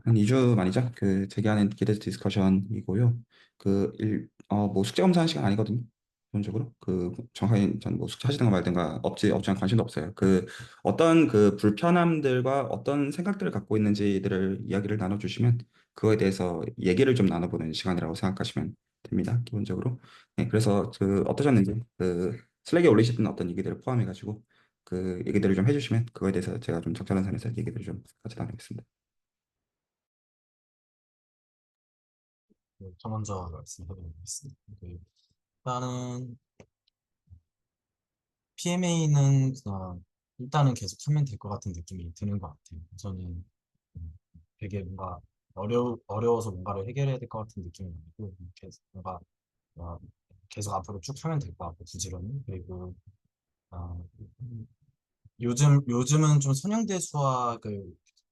한 2주 만이죠. 제기하는 기대 디스커션이고요. 뭐 숙제 검사하는 시간 아니거든요. 기본적으로. 정확하게 전 뭐 숙제 하시든가 말든가 없지만 관심도 없어요. 어떤 불편함들과 어떤 생각들을 갖고 있는지들을 이야기를 나눠주시면 그거에 대해서 얘기를 좀 나눠보는 시간이라고 생각하시면 됩니다. 기본적으로. 네, 그래서 어떠셨는지, 슬랙에 올리셨던 어떤 얘기들을 포함해가지고 그 얘기들을 좀 해주시면 그거에 대해서 제가 좀 적절한 선에서 얘기들을 좀 같이 나누겠습니다. 네, 저 먼저 말씀해보겠습니다. 일단은 PMA는 그냥 일단은 계속 하면 될 것 같은 느낌이 드는 것 같아요. 저는 되게 뭔가 어려워서 뭔가를 해결해야 될 것 같은 느낌이 아니고 계속 뭔가 어, 계속 앞으로 쭉 하면 될 것 같고 부지런히 그리고 어, 요즘은 좀 선형대 수학을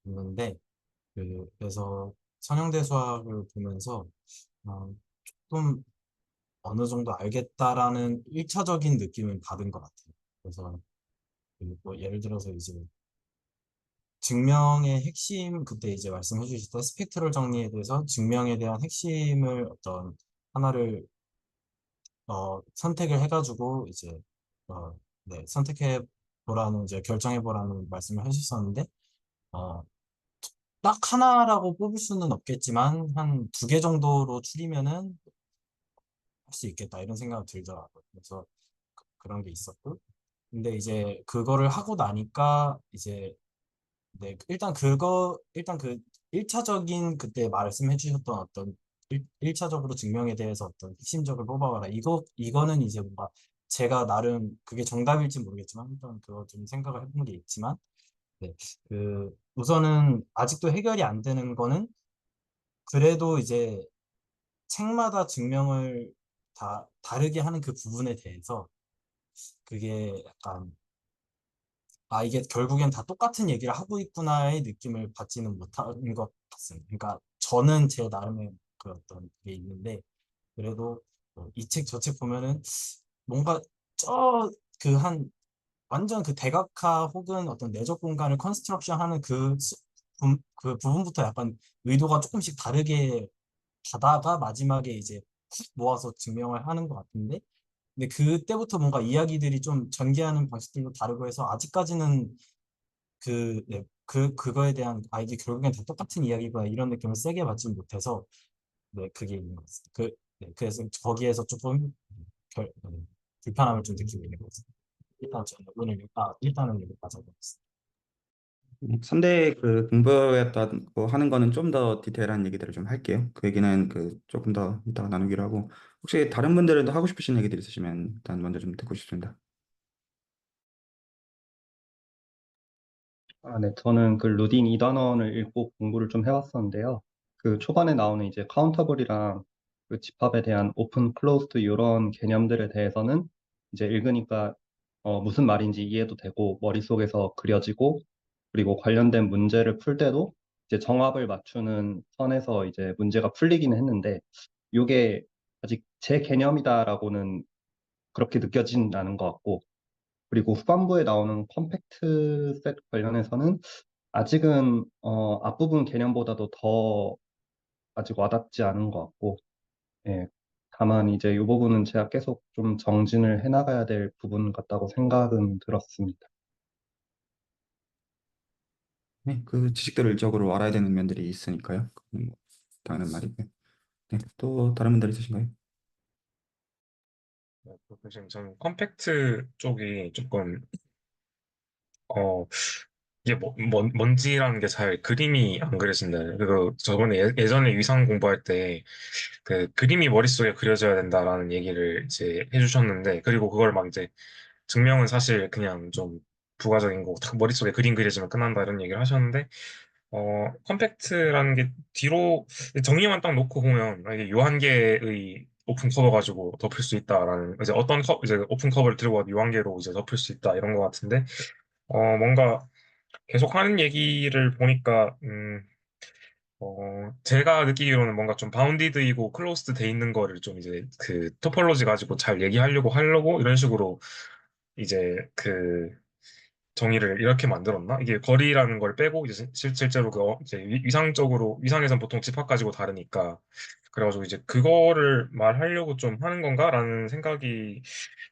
보는데 그래서 선형대 수학을 보면서 어, 조금 어느 정도 알겠다라는 1차적인 느낌은 받은 것 같아요. 그래서 뭐 예를 들어서 이제 증명의 핵심 그때 이제 말씀해 주셨던 스펙트럴 정리에 대해서 증명에 대한 핵심을 어떤 하나를 선택을 해가지고 이제 네, 선택해 보라는 이제 결정해 보라는 말씀을 하셨었는데 어, 딱 하나라고 뽑을 수는 없겠지만 한 두 개 정도로 추리면은 할 수 있겠다 이런 생각이 들더라고요. 그래서 그런 게 있었고 근데 이제 그거를 하고 나니까 이제 네 일단 그 1차적인 그때 말씀해 주셨던 어떤 1차적으로 증명에 대해서 어떤 핵심적으로 뽑아봐라 이거는 이제 뭔가 제가 나름 그게 정답일지 모르겠지만 일단 그거 좀 생각을 해본 게 있지만 네, 우선은 아직도 해결이 안 되는 거는 그래도 이제 책마다 증명을 다 다르게 하는 그 부분에 대해서 그게 약간 이게 결국엔 다 똑같은 얘기를 하고 있구나의 느낌을 받지는 못하는 것 같습니다. 그러니까 저는 제 나름의 그 어떤 게 있는데, 그래도 이 책 저 책 보면은 뭔가 한 완전 그 대각화 혹은 어떤 내적 공간을 컨스트럭션 하는 그 부분부터 약간 의도가 조금씩 다르게 가다가 마지막에 이제 훅 모아서 증명을 하는 것 같은데, 근데 그때부터 뭔가 이야기들이 좀 전개하는 방식들도 다르고 해서 아직까지는 네, 그거에 대한 이게 결국엔 다 똑같은 이야기구나 이런 느낌을 세게 받지 못해서 네, 그게 있는 것 같습니다. 네, 그래서 거기에서 조금 불편함을 좀 느끼고 있는 것 같습니다. 일단 저는 일단은 여기까지 하겠습니다. 3대 공부했던 거 하는 거는 좀 더 디테일한 얘기들을 좀 할게요. 그 얘기는 조금 더 이따가 나누기로 하고 혹시 다른 분들도 하고 싶으신 얘기들 있으시면 일단 먼저 좀 듣고 싶습니다. 네, 저는 그 루딘 2단원을 읽고 공부를 좀 해왔었는데요. 그 초반에 나오는 이제 카운터블이랑 그 집합에 대한 오픈, 클로즈드 이런 개념들에 대해서는 이제 읽으니까 무슨 말인지 이해도 되고 머릿속에서 그려지고 그리고 관련된 문제를 풀 때도 이제 정합을 맞추는 선에서 이제 문제가 풀리기는 했는데 이게 아직 제 개념이다라고는 그렇게 느껴지는 않은 것 같고 그리고 후반부에 나오는 컴팩트 셋 관련해서는 아직은 앞부분 개념보다도 더 아직 와닿지 않은 것 같고, 예. 다만 이제 이 부분은 제가 계속 좀 정진을 해나가야 될 부분 같다고 생각은 들었습니다. 네, 그 지식들을 일적으로 알아야 되는 면들이 있으니까요. 그건 뭐 당연한 말이고요. 네, 또 다른 분들 있으신가요? 네, 지금 저는 컴팩트 쪽이 조금 어 이게 뭔지라는 게 잘 그림이 안 그려진다. 저번에 예전에 위상 공부할 때 그 그림이 머릿속에 그려져야 된다라는 얘기를 이제 해주셨는데 그리고 그걸 막 이제 증명은 사실 그냥 좀 부가적인 거고 딱 머릿속에 그림 그려지면 끝난다 이런 얘기를 하셨는데 컴팩트라는 게 뒤로 정의만 딱 놓고 보면 이게 요한계의 오픈 커버 가지고 덮을 수 있다라는 이제 이제 오픈 커버를 들고 와도 요한계로 이제 덮을 수 있다 이런 것 같은데 뭔가 계속 하는 얘기를 보니까 제가 느끼기로는 뭔가 좀 바운디드이고 클로스드 돼 있는 거를 좀 이제 그 토폴로지 가지고 잘 얘기하려고 이런 식으로 이제 정의를 이렇게 만들었나? 이게 거리라는 걸 빼고 이제 실제로 이제 위상적으로 위상에선 보통 집합 가지고 다르니까 그래가지고 이제 그거를 말하려고 좀 하는 건가라는 생각이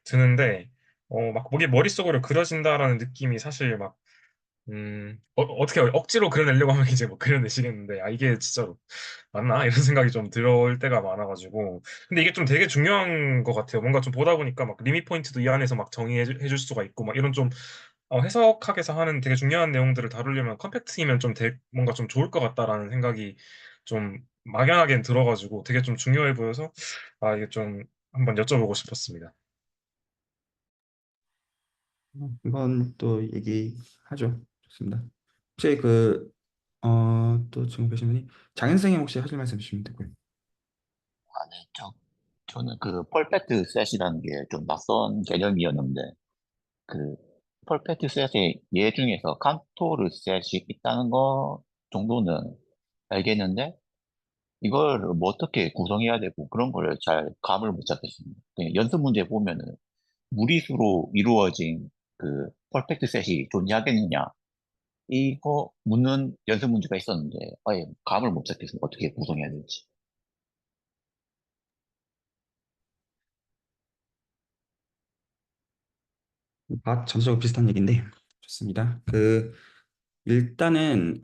드는데 막 이게 머릿속으로 그려진다라는 느낌이 사실 막 어떻게 억지로 그려내려고 하면 이제 뭐 그려내시겠는데, 아, 이게 진짜로 맞나? 이런 생각이 좀 들어올 때가 많아가지고. 근데 이게 좀 되게 중요한 것 같아요. 뭔가 좀 보다 보니까 막 리밋 포인트도 이 안에서 막 정의해줄 수가 있고, 막 이런 좀 해석학에서 하는 되게 중요한 내용들을 다루려면 컴팩트이면 좀 뭔가 좀 좋을 것 같다라는 생각이 좀 막연하게 들어가지고 되게 좀 중요해 보여서, 아, 이게 좀 한번 여쭤보고 싶었습니다. 한번 또 얘기하죠. 좋습니다. 혹시 또 지금 계신 분이 장현 선생님 혹시 하실 말씀 주시면 되고요. 아, 네. 저는 그 펄페트 셋이라는 게 좀 낯선 개념이었는데, 그 펄페트 셋의 예 중에서 칸토르 셋이 있다는 거 정도는 알겠는데, 이걸 뭐 어떻게 구성해야 되고 그런 걸 잘 감을 못 잡겠습니다. 그냥 연습 문제 보면은 무리수로 이루어진 그 펄펙트 셋이 존재하겠느냐, 이거 묻는 연습 문제가 있었는데 아예 감을 못 잡겠습니다. 어떻게 구성해야 될지. 전체적으로 비슷한 얘기인데 좋습니다. 일단은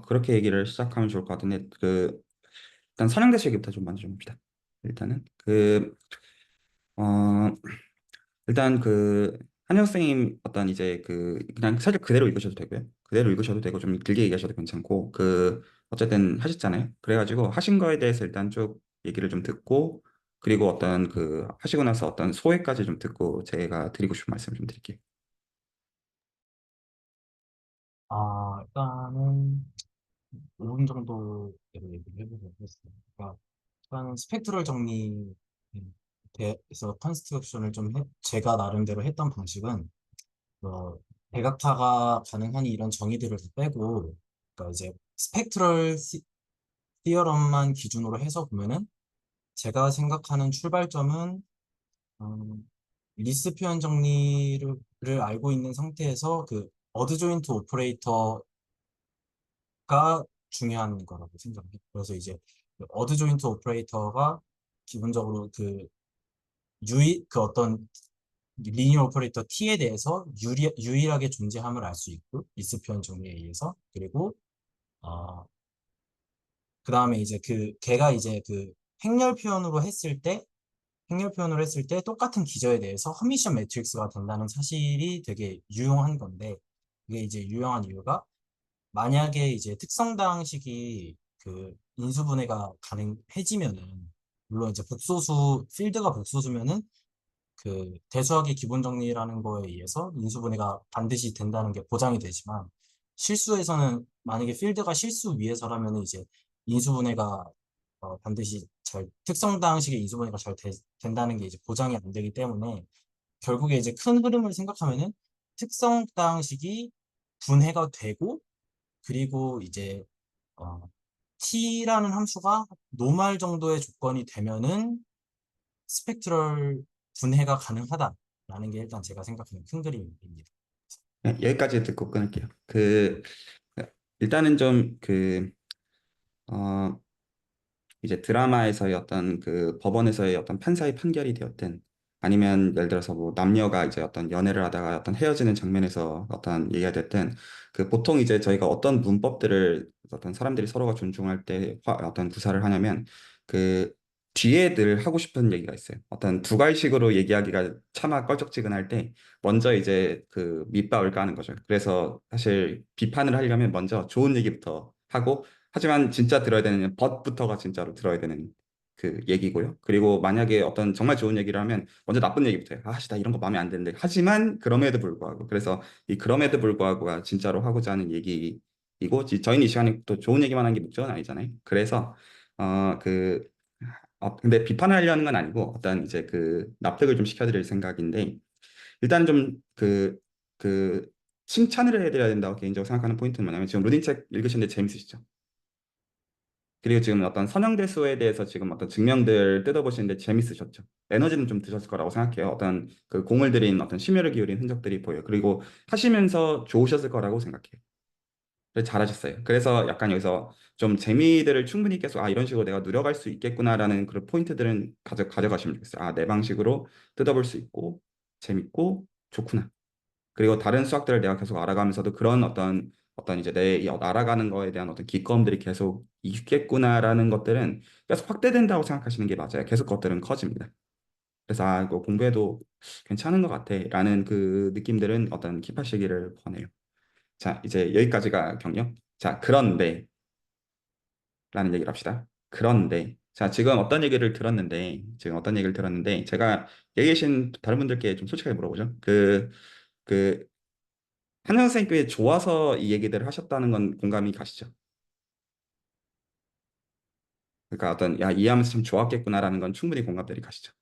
그렇게 얘기를 시작하면 좋을 것 같은데 일단 선형대시 얘기부터 좀 먼저 좀 봅시다. 일단은 어, 일단 한영 선생님 어떤 이제 그냥 살짝 그대로 읽으셔도 되고요. 그대로 읽으셔도 되고 좀 길게 얘기하셔도 괜찮고 어쨌든 하셨잖아요. 그래가지고 하신 거에 대해서 일단 쭉 얘기를 좀 듣고 그리고 어떤 하시고 나서 어떤 소회까지 좀 듣고 제가 드리고 싶은 말씀 좀 드릴게요. 일단은 5분 정도 얘기를 해보도록 하겠습니다. 그러니까 일단은 스펙트럴 정리에서 컨스트럭션을 제가 나름대로 했던 방식은 뭐 대각화가 가능하니 이런 정의들을 다 빼고, 그러니까 이제 스펙트럴 티어럼만 기준으로 해서 보면은 제가 생각하는 출발점은 리스 표현 정리를 알고 있는 상태에서 그 어드 조인트 오퍼레이터가 중요한 거라고 생각해요. 그래서 이제 그 어드 조인트 오퍼레이터가 기본적으로 그 어떤 리니어 오퍼레이터 T에 대해서 유일하게 존재함을 알 수 있고, 리스 표현 정리에 의해서. 그리고 어, 그 다음에 이제 걔가 이제 행렬 표현으로 했을 때 똑같은 기저에 대해서 허미션 매트릭스가 된다는 사실이 되게 유용한 건데, 이게 이제 유용한 이유가 만약에 이제 특성당식이 인수분해가 가능해지면은, 물론 이제 필드가 복소수면은 대수학의 기본 정리라는 거에 의해서 인수분해가 반드시 된다는 게 보장이 되지만, 실수에서는 만약에 필드가 실수 위에서라면 이제 인수분해가 반드시 특성당식의 인수분해가 된다는 게 이제 보장이 안 되기 때문에, 결국에 이제 큰 흐름을 생각하면은 특성당식이 분해가 되고, 그리고 이제 어, t라는 함수가 노멀 정도의 조건이 되면은 스펙트럴 분해가 가능하다라는 게 일단 제가 생각하는 큰 그림입니다. 네, 여기까지 듣고 끊을게요. 일단은 좀 어, 이제 드라마에서의 어떤 법원에서의 어떤 판사의 판결이 되었든 아니면 예를 들어서 뭐 남녀가 이제 어떤 연애를 하다가 어떤 헤어지는 장면에서 어떤 얘기가 됐든 보통 이제 저희가 어떤 문법들을 어떤 사람들이 서로가 존중할 때 어떤 구사를 하냐면 그 뒤에 늘 하고 싶은 얘기가 있어요. 어떤 두괄식으로 얘기하기가 차마 껄쩍지근할 때 먼저 이제 밑밥을 까는 거죠. 그래서 사실 비판을 하려면 먼저 좋은 얘기부터 하고 하지만 진짜 들어야 되는 벗부터가 진짜로 들어야 되는 얘기고요. 그리고 만약에 어떤 정말 좋은 얘기를 하면 먼저 나쁜 얘기부터 해요. 나 이런 거 마음에 안 드는데. 하지만 그럼에도 불구하고. 그래서 이 그럼에도 불구하고가 진짜로 하고자 하는 얘기이고 저희는 이 시간에 또 좋은 얘기만 하는 게 목적은 아니잖아요. 그래서 근데 비판을 하려는 건 아니고 어떤 이제 납득을 좀 시켜드릴 생각인데 일단 좀 칭찬을 해드려야 된다고 개인적으로 생각하는 포인트는 뭐냐면 지금 루딩 책 읽으시는데 재밌으시죠? 그리고 지금 어떤 선형대수에 대해서 지금 어떤 증명들 뜯어보시는데 재밌으셨죠? 에너지는 좀 드셨을 거라고 생각해요. 어떤 그 공을 들인 어떤 심혈을 기울인 흔적들이 보여요. 그리고 하시면서 좋으셨을 거라고 생각해요. 그래서 잘하셨어요. 그래서 약간 여기서 좀 재미들을 충분히 계속 이런 식으로 내가 누려갈 수 있겠구나라는 그런 포인트들은 가져가시면 좋겠어요. 내 방식으로 뜯어볼 수 있고 재밌고 좋구나. 그리고 다른 수학들을 내가 계속 알아가면서도 그런 어떤 이제 내 알아가는 거에 대한 어떤 기꺼움들이 계속 있겠구나라는 것들은 계속 확대된다고 생각하시는 게 맞아요. 계속 그것들은 커집니다. 그래서 이거 공부해도 괜찮은 것 같아라는 그 느낌들은 어떤 킵하시기를 권해요. 자, 이제 여기까지가 경력. 자, 그런데 라는 얘기를 합시다. 그런데 자, 지금 어떤 얘기를 들었는데 제가 여기 계신 다른 분들께 좀 솔직하게 물어보죠. 그 한현 선생님께 좋아서 이 얘기들을 하셨다는 건 공감이 가시죠? 그러니까 어떤 이해하면서 참 좋았겠구나라는 건 충분히 공감들이 가시죠.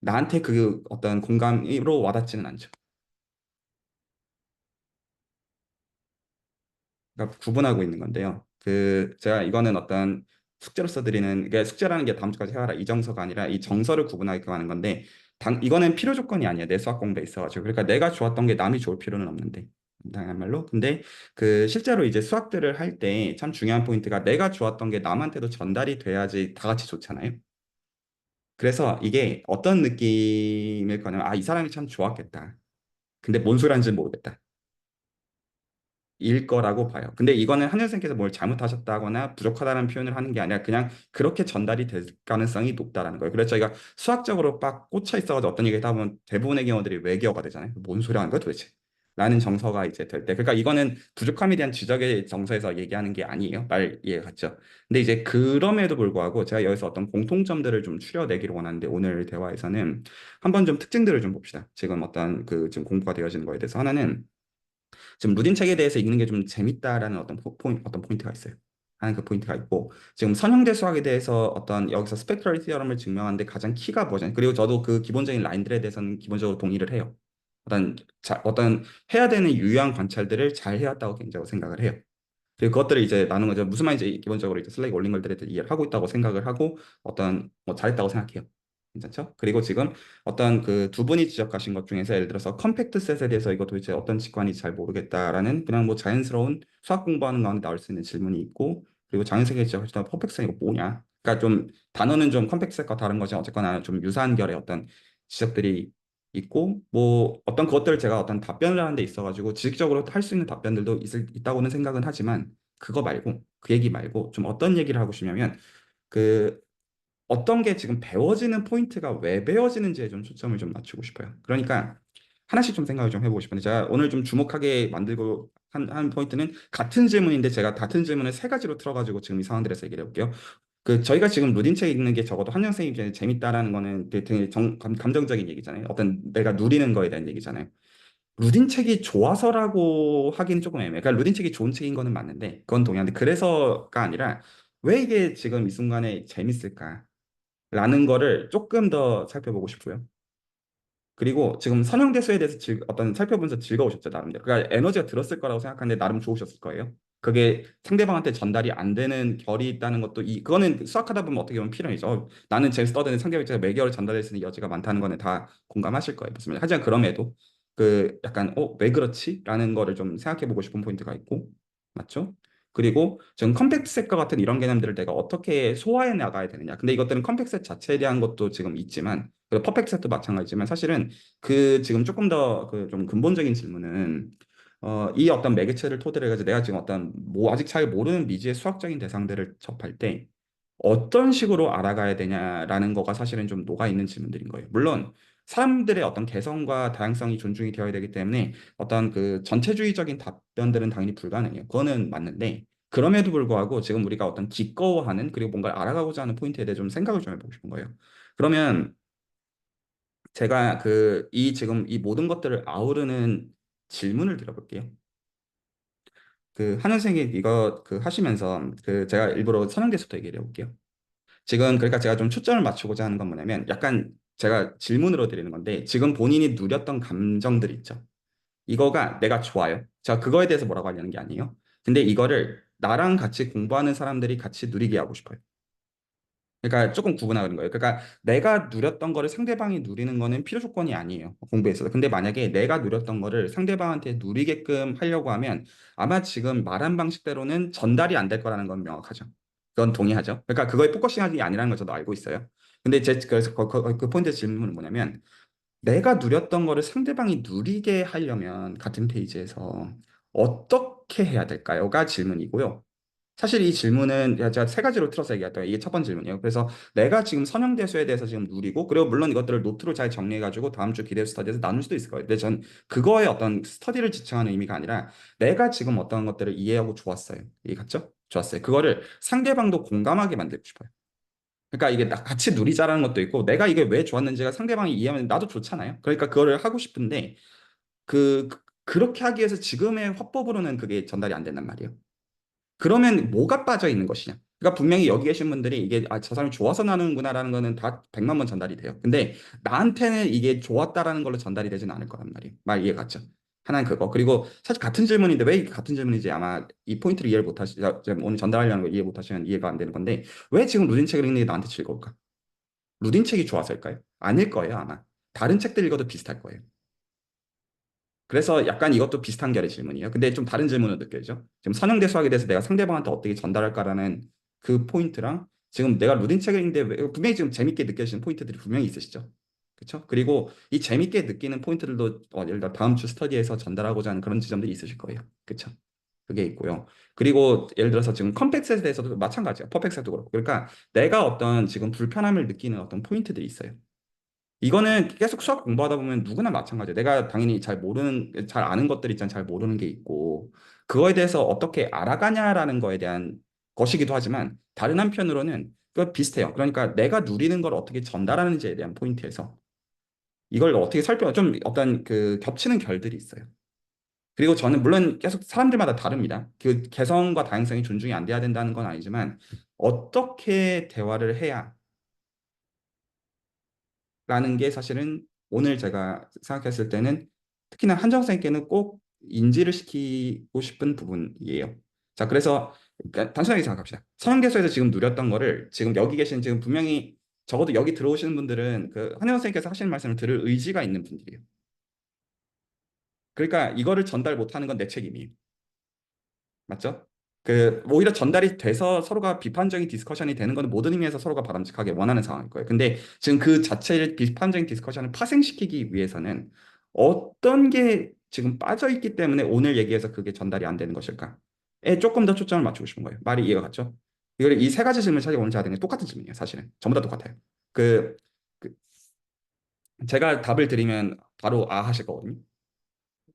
나한테 그 어떤 공감으로 와닿지는 않죠. 그러니까 구분하고 있는 건데요. 제가 이거는 어떤 숙제로서 드리는 이게 숙제라는 게 다음 주까지 해와라 이 정서가 아니라 이 정서를 구분하게끔 하는 건데 이거는 필요 조건이 아니에요. 내 수학 공부에 있어가지고 그러니까 내가 좋았던 게 남이 좋을 필요는 없는데 당연한 말로 근데 실제로 이제 수학들을 할 때 참 중요한 포인트가 내가 좋았던 게 남한테도 전달이 돼야지 다 같이 좋잖아요. 그래서 이게 어떤 느낌일 거냐면 이 사람이 참 좋았겠다. 근데 뭔 소리 하는지 모르겠다. 일 거라고 봐요. 근데 이거는 한현 선생님께서 뭘 잘못하셨다거나 부족하다는 표현을 하는 게 아니라 그냥 그렇게 전달이 될 가능성이 높다라는 거예요. 그래서 저희가 수학적으로 빡 꽂혀 있어가지고 어떤 얘기를 하다 보면 대부분의 경우들이 외계어가 되잖아요. 뭔 소리 하는 거야 도대체? 라는 정서가 이제 될 때. 그러니까 이거는 부족함에 대한 지적의 정서에서 얘기하는 게 아니에요. 말 이해 갔죠? 근데 이제 그럼에도 불구하고 제가 여기서 어떤 공통점들을 좀 추려내기를 원하는데 오늘 대화에서는 한번 좀 특징들을 좀 봅시다. 지금 어떤 지금 공부가 되어지는 거에 대해서 하나는 지금 루딘 책에 대해서 읽는 게 좀 재밌다라는 어떤 포인트가 있어요. 하는 그 포인트가 있고 지금 선형대 수학에 대해서 어떤 여기서 스펙트럴 티어럼을 증명하는데 가장 키가 뭐죠? 그리고 저도 그 기본적인 라인들에 대해서는 기본적으로 동의를 해요. 어떤 해야 되는 유효한 관찰들을 잘 해왔다고 개인적으로 생각을 해요. 그리고 그것들을 이제 나눈 거죠. 무슨 말인지 기본적으로 이제 슬랙 올린 걸들에 대해 이해를 하고 있다고 생각을 하고 어떤 잘했다고 생각해요. 괜찮죠? 그리고 지금 어떤 그 두 분이 지적하신 것 중에서 예를 들어서 컴팩트 셋에 대해서 이거 도대체 어떤 직관인지 잘 모르겠다라는 그냥 뭐 자연스러운 수학 공부하는 가운데 나올 수 있는 질문이 있고 그리고 장윤석이 지적하셨던 퍼펙트 셋 이거 뭐냐? 그러니까 좀 단어는 좀 컴팩트 셋과 다른 거지 어쨌거나 좀 유사한 결의 어떤 지적들이 있고 뭐 어떤 것들을 제가 어떤 답변을 하는 데 있어가지고 지식적으로 할 수 있는 답변들도 있다고는 생각은 하지만 그거 말고 그 얘기 말고 좀 어떤 얘기를 하고 싶냐면 그 어떤 게 지금 배워지는 포인트가 왜 배워지는지에 좀 초점을 좀 맞추고 싶어요. 그러니까 하나씩 좀 생각을 좀 해보고 싶은데 제가 오늘 좀 주목하게 만들고 한 포인트는 같은 질문인데 제가 같은 질문을 세 가지로 틀어가지고 지금 이 상황들에서 얘기를 해볼게요. 저희가 지금 루딘 책 읽는 게 적어도 한영 선생님이 재밌다라는 거는 되게 감정적인 얘기잖아요. 어떤 내가 누리는 거에 대한 얘기잖아요. 루딘 책이 좋아서라고 하긴 조금 애매해. 그러니까 루딘 책이 좋은 책인 거는 맞는데 그건 동의하는데 그래서가 아니라 왜 이게 지금 이 순간에 재밌을까? 라는 거를 조금 더 살펴보고 싶고요. 그리고 지금 선형대수에 대해서 어떤 살펴보면서 즐거우셨죠, 나름대로. 그러니까 에너지가 들었을 거라고 생각하는데 나름 좋으셨을 거예요. 그게 상대방한테 전달이 안 되는 결이 있다는 것도 그거는 수학하다 보면 어떻게 보면 필연이죠. 나는 재밌어 떠드는 상대방 입장에서 매개를 전달할 수 있는 여지가 많다는 거는 다 공감하실 거예요. 무슨 말이야. 하지만 그럼에도 약간 왜 그렇지? 라는 거를 좀 생각해 보고 싶은 포인트가 있고 맞죠? 그리고 지금 컴팩트 셋과 같은 이런 개념들을 내가 어떻게 소화해 나가야 되느냐. 근데 이것들은 컴팩트 셋 자체에 대한 것도 지금 있지만 그리고 퍼펙트 셋도 마찬가지지만 사실은 지금 조금 더 좀 근본적인 질문은 이 어떤 매개체를 토대로 해가지고 내가 지금 어떤 뭐 아직 잘 모르는 미지의 수학적인 대상들을 접할 때 어떤 식으로 알아가야 되냐라는 거가 사실은 좀 녹아 있는 질문들인 거예요. 물론 사람들의 어떤 개성과 다양성이 존중이 되어야 되기 때문에 어떤 전체주의적인 답변들은 당연히 불가능해요. 그거는 맞는데 그럼에도 불구하고 지금 우리가 어떤 기꺼워하는 그리고 뭔가를 알아가고자 하는 포인트에 대해 좀 생각을 좀 해보고 싶은 거예요. 그러면 제가 지금 이 모든 것들을 아우르는 질문을 드려볼게요. 한현 선생님 이거 하시면서 제가 일부러 선형대수부터 얘기를 해볼게요. 지금 그러니까 제가 좀 초점을 맞추고자 하는 건 뭐냐면 약간 제가 질문으로 드리는 건데 지금 본인이 누렸던 감정들 있죠. 이거가 내가 좋아요. 제가 그거에 대해서 뭐라고 하려는 게 아니에요. 근데 이거를 나랑 같이 공부하는 사람들이 같이 누리게 하고 싶어요. 그러니까 조금 구분하는 거예요. 그러니까 내가 누렸던 거를 상대방이 누리는 거는 필요 조건이 아니에요. 공부에 있어서. 근데 만약에 내가 누렸던 거를 상대방한테 누리게끔 하려고 하면 아마 지금 말한 방식대로는 전달이 안 될 거라는 건 명확하죠. 그건 동의하죠. 그러니까 그거에 포커싱하는 게 아니라는 걸 저도 알고 있어요. 근데 그래서 그 포인트 질문은 뭐냐면 내가 누렸던 거를 상대방이 누리게 하려면 같은 페이지에서 어떻게 해야 될까요?가 질문이고요. 사실 이 질문은 제가 세 가지로 틀어서 얘기했던 이게 첫 번째 질문이에요. 그래서 내가 지금 선형대수에 대해서 지금 누리고 그리고 물론 이것들을 노트로 잘 정리해가지고 다음 주 기대 스터디에서 나눌 수도 있을 거예요. 근데 전 그거에 어떤 스터디를 지칭하는 의미가 아니라 내가 지금 어떤 것들을 이해하고 좋았어요. 이해갔죠? 좋았어요. 그거를 상대방도 공감하게 만들고 싶어요. 그러니까 이게 같이 누리자라는 것도 있고 내가 이게 왜 좋았는지가 상대방이 이해하면 나도 좋잖아요. 그러니까 그거를 하고 싶은데 그렇게 하기 위해서 지금의 화법으로는 그게 전달이 안 된단 말이에요. 그러면 뭐가 빠져 있는 것이냐? 그러니까 분명히 여기 계신 분들이 이게 저 사람이 좋아서 나누는구나라는 거는 다 100만 번 전달이 돼요. 근데 나한테는 이게 좋았다라는 걸로 전달이 되지는 않을 거란 말이에요. 말 이해 갔죠? 하나는 그거. 그리고 사실 같은 질문인데 왜 이게 같은 질문인지 아마 이 포인트를 이해를 못 하시, 오늘 전달하려는 걸 이해 못 하시면 이해가 안 되는 건데 왜 지금 루딘 책을 읽는 게 나한테 즐거울까? 루딘 책이 좋아서일까요? 아닐 거예요, 아마. 다른 책들 읽어도 비슷할 거예요. 그래서 약간 이것도 비슷한 결의 질문이에요. 근데 좀 다른 질문으로 느껴지죠. 지금 선형대 수학에 대해서 내가 상대방한테 어떻게 전달할까라는 그 포인트랑 지금 내가 루딘 책을 읽는데 분명히 지금 재밌게 느껴지는 포인트들이 분명히 있으시죠. 그렇죠? 그리고 이 재밌게 느끼는 포인트들도 예를 들어 다음 주 스터디에서 전달하고자 하는 그런 지점들이 있으실 거예요. 그렇죠? 그게 있고요. 그리고 예를 들어서 지금 컴팩스에 대해서도 마찬가지예요. 퍼펙트도 그렇고. 그러니까 내가 어떤 지금 불편함을 느끼는 어떤 포인트들이 있어요. 이거는 계속 수학 공부하다 보면 누구나 마찬가지예요. 내가 당연히 잘 아는 것들 있잖아, 잘 모르는 게 있고, 그거에 대해서 어떻게 알아가냐라는 거에 대한 것이기도 하지만, 다른 한편으로는 그 비슷해요. 그러니까 내가 누리는 걸 어떻게 전달하는지에 대한 포인트에서 이걸 어떻게 좀 어떤 그 겹치는 결들이 있어요. 그리고 저는 물론 계속 사람들마다 다릅니다. 그 개성과 다양성이 존중이 안 돼야 된다는 건 아니지만, 어떻게 대화를 해야 라는 게 사실은 오늘 제가 생각했을 때는 특히나 한정 쌤께는 꼭 인지를 시키고 싶은 부분이에요. 자, 그래서 그러니까 단순하게 생각합시다. 서양대에서 지금 누렸던 거를 지금 여기 계신 지금 분명히 적어도 여기 들어오시는 분들은 그 한혜원 선생님께서 하시는 말씀을 들을 의지가 있는 분들이에요. 그러니까 이거를 전달 못하는 건 내 책임이에요. 맞죠? 오히려 전달이 돼서 서로가 비판적인 디스커션이 되는 건 모든 의미에서 서로가 바람직하게 원하는 상황일 거예요. 근데 지금 그 자체를 비판적인 디스커션을 파생시키기 위해서는 어떤 게 지금 빠져 있기 때문에 오늘 얘기해서 그게 전달이 안 되는 것일까에 조금 더 초점을 맞추고 싶은 거예요. 말이 이해가 갔죠? 이걸 이 세 가지 질문 사실 오늘 제가 드린 게 똑같은 질문이에요. 사실은 전부 다 똑같아요. 그, 그 제가 답을 드리면 바로 아 하실 거거든요.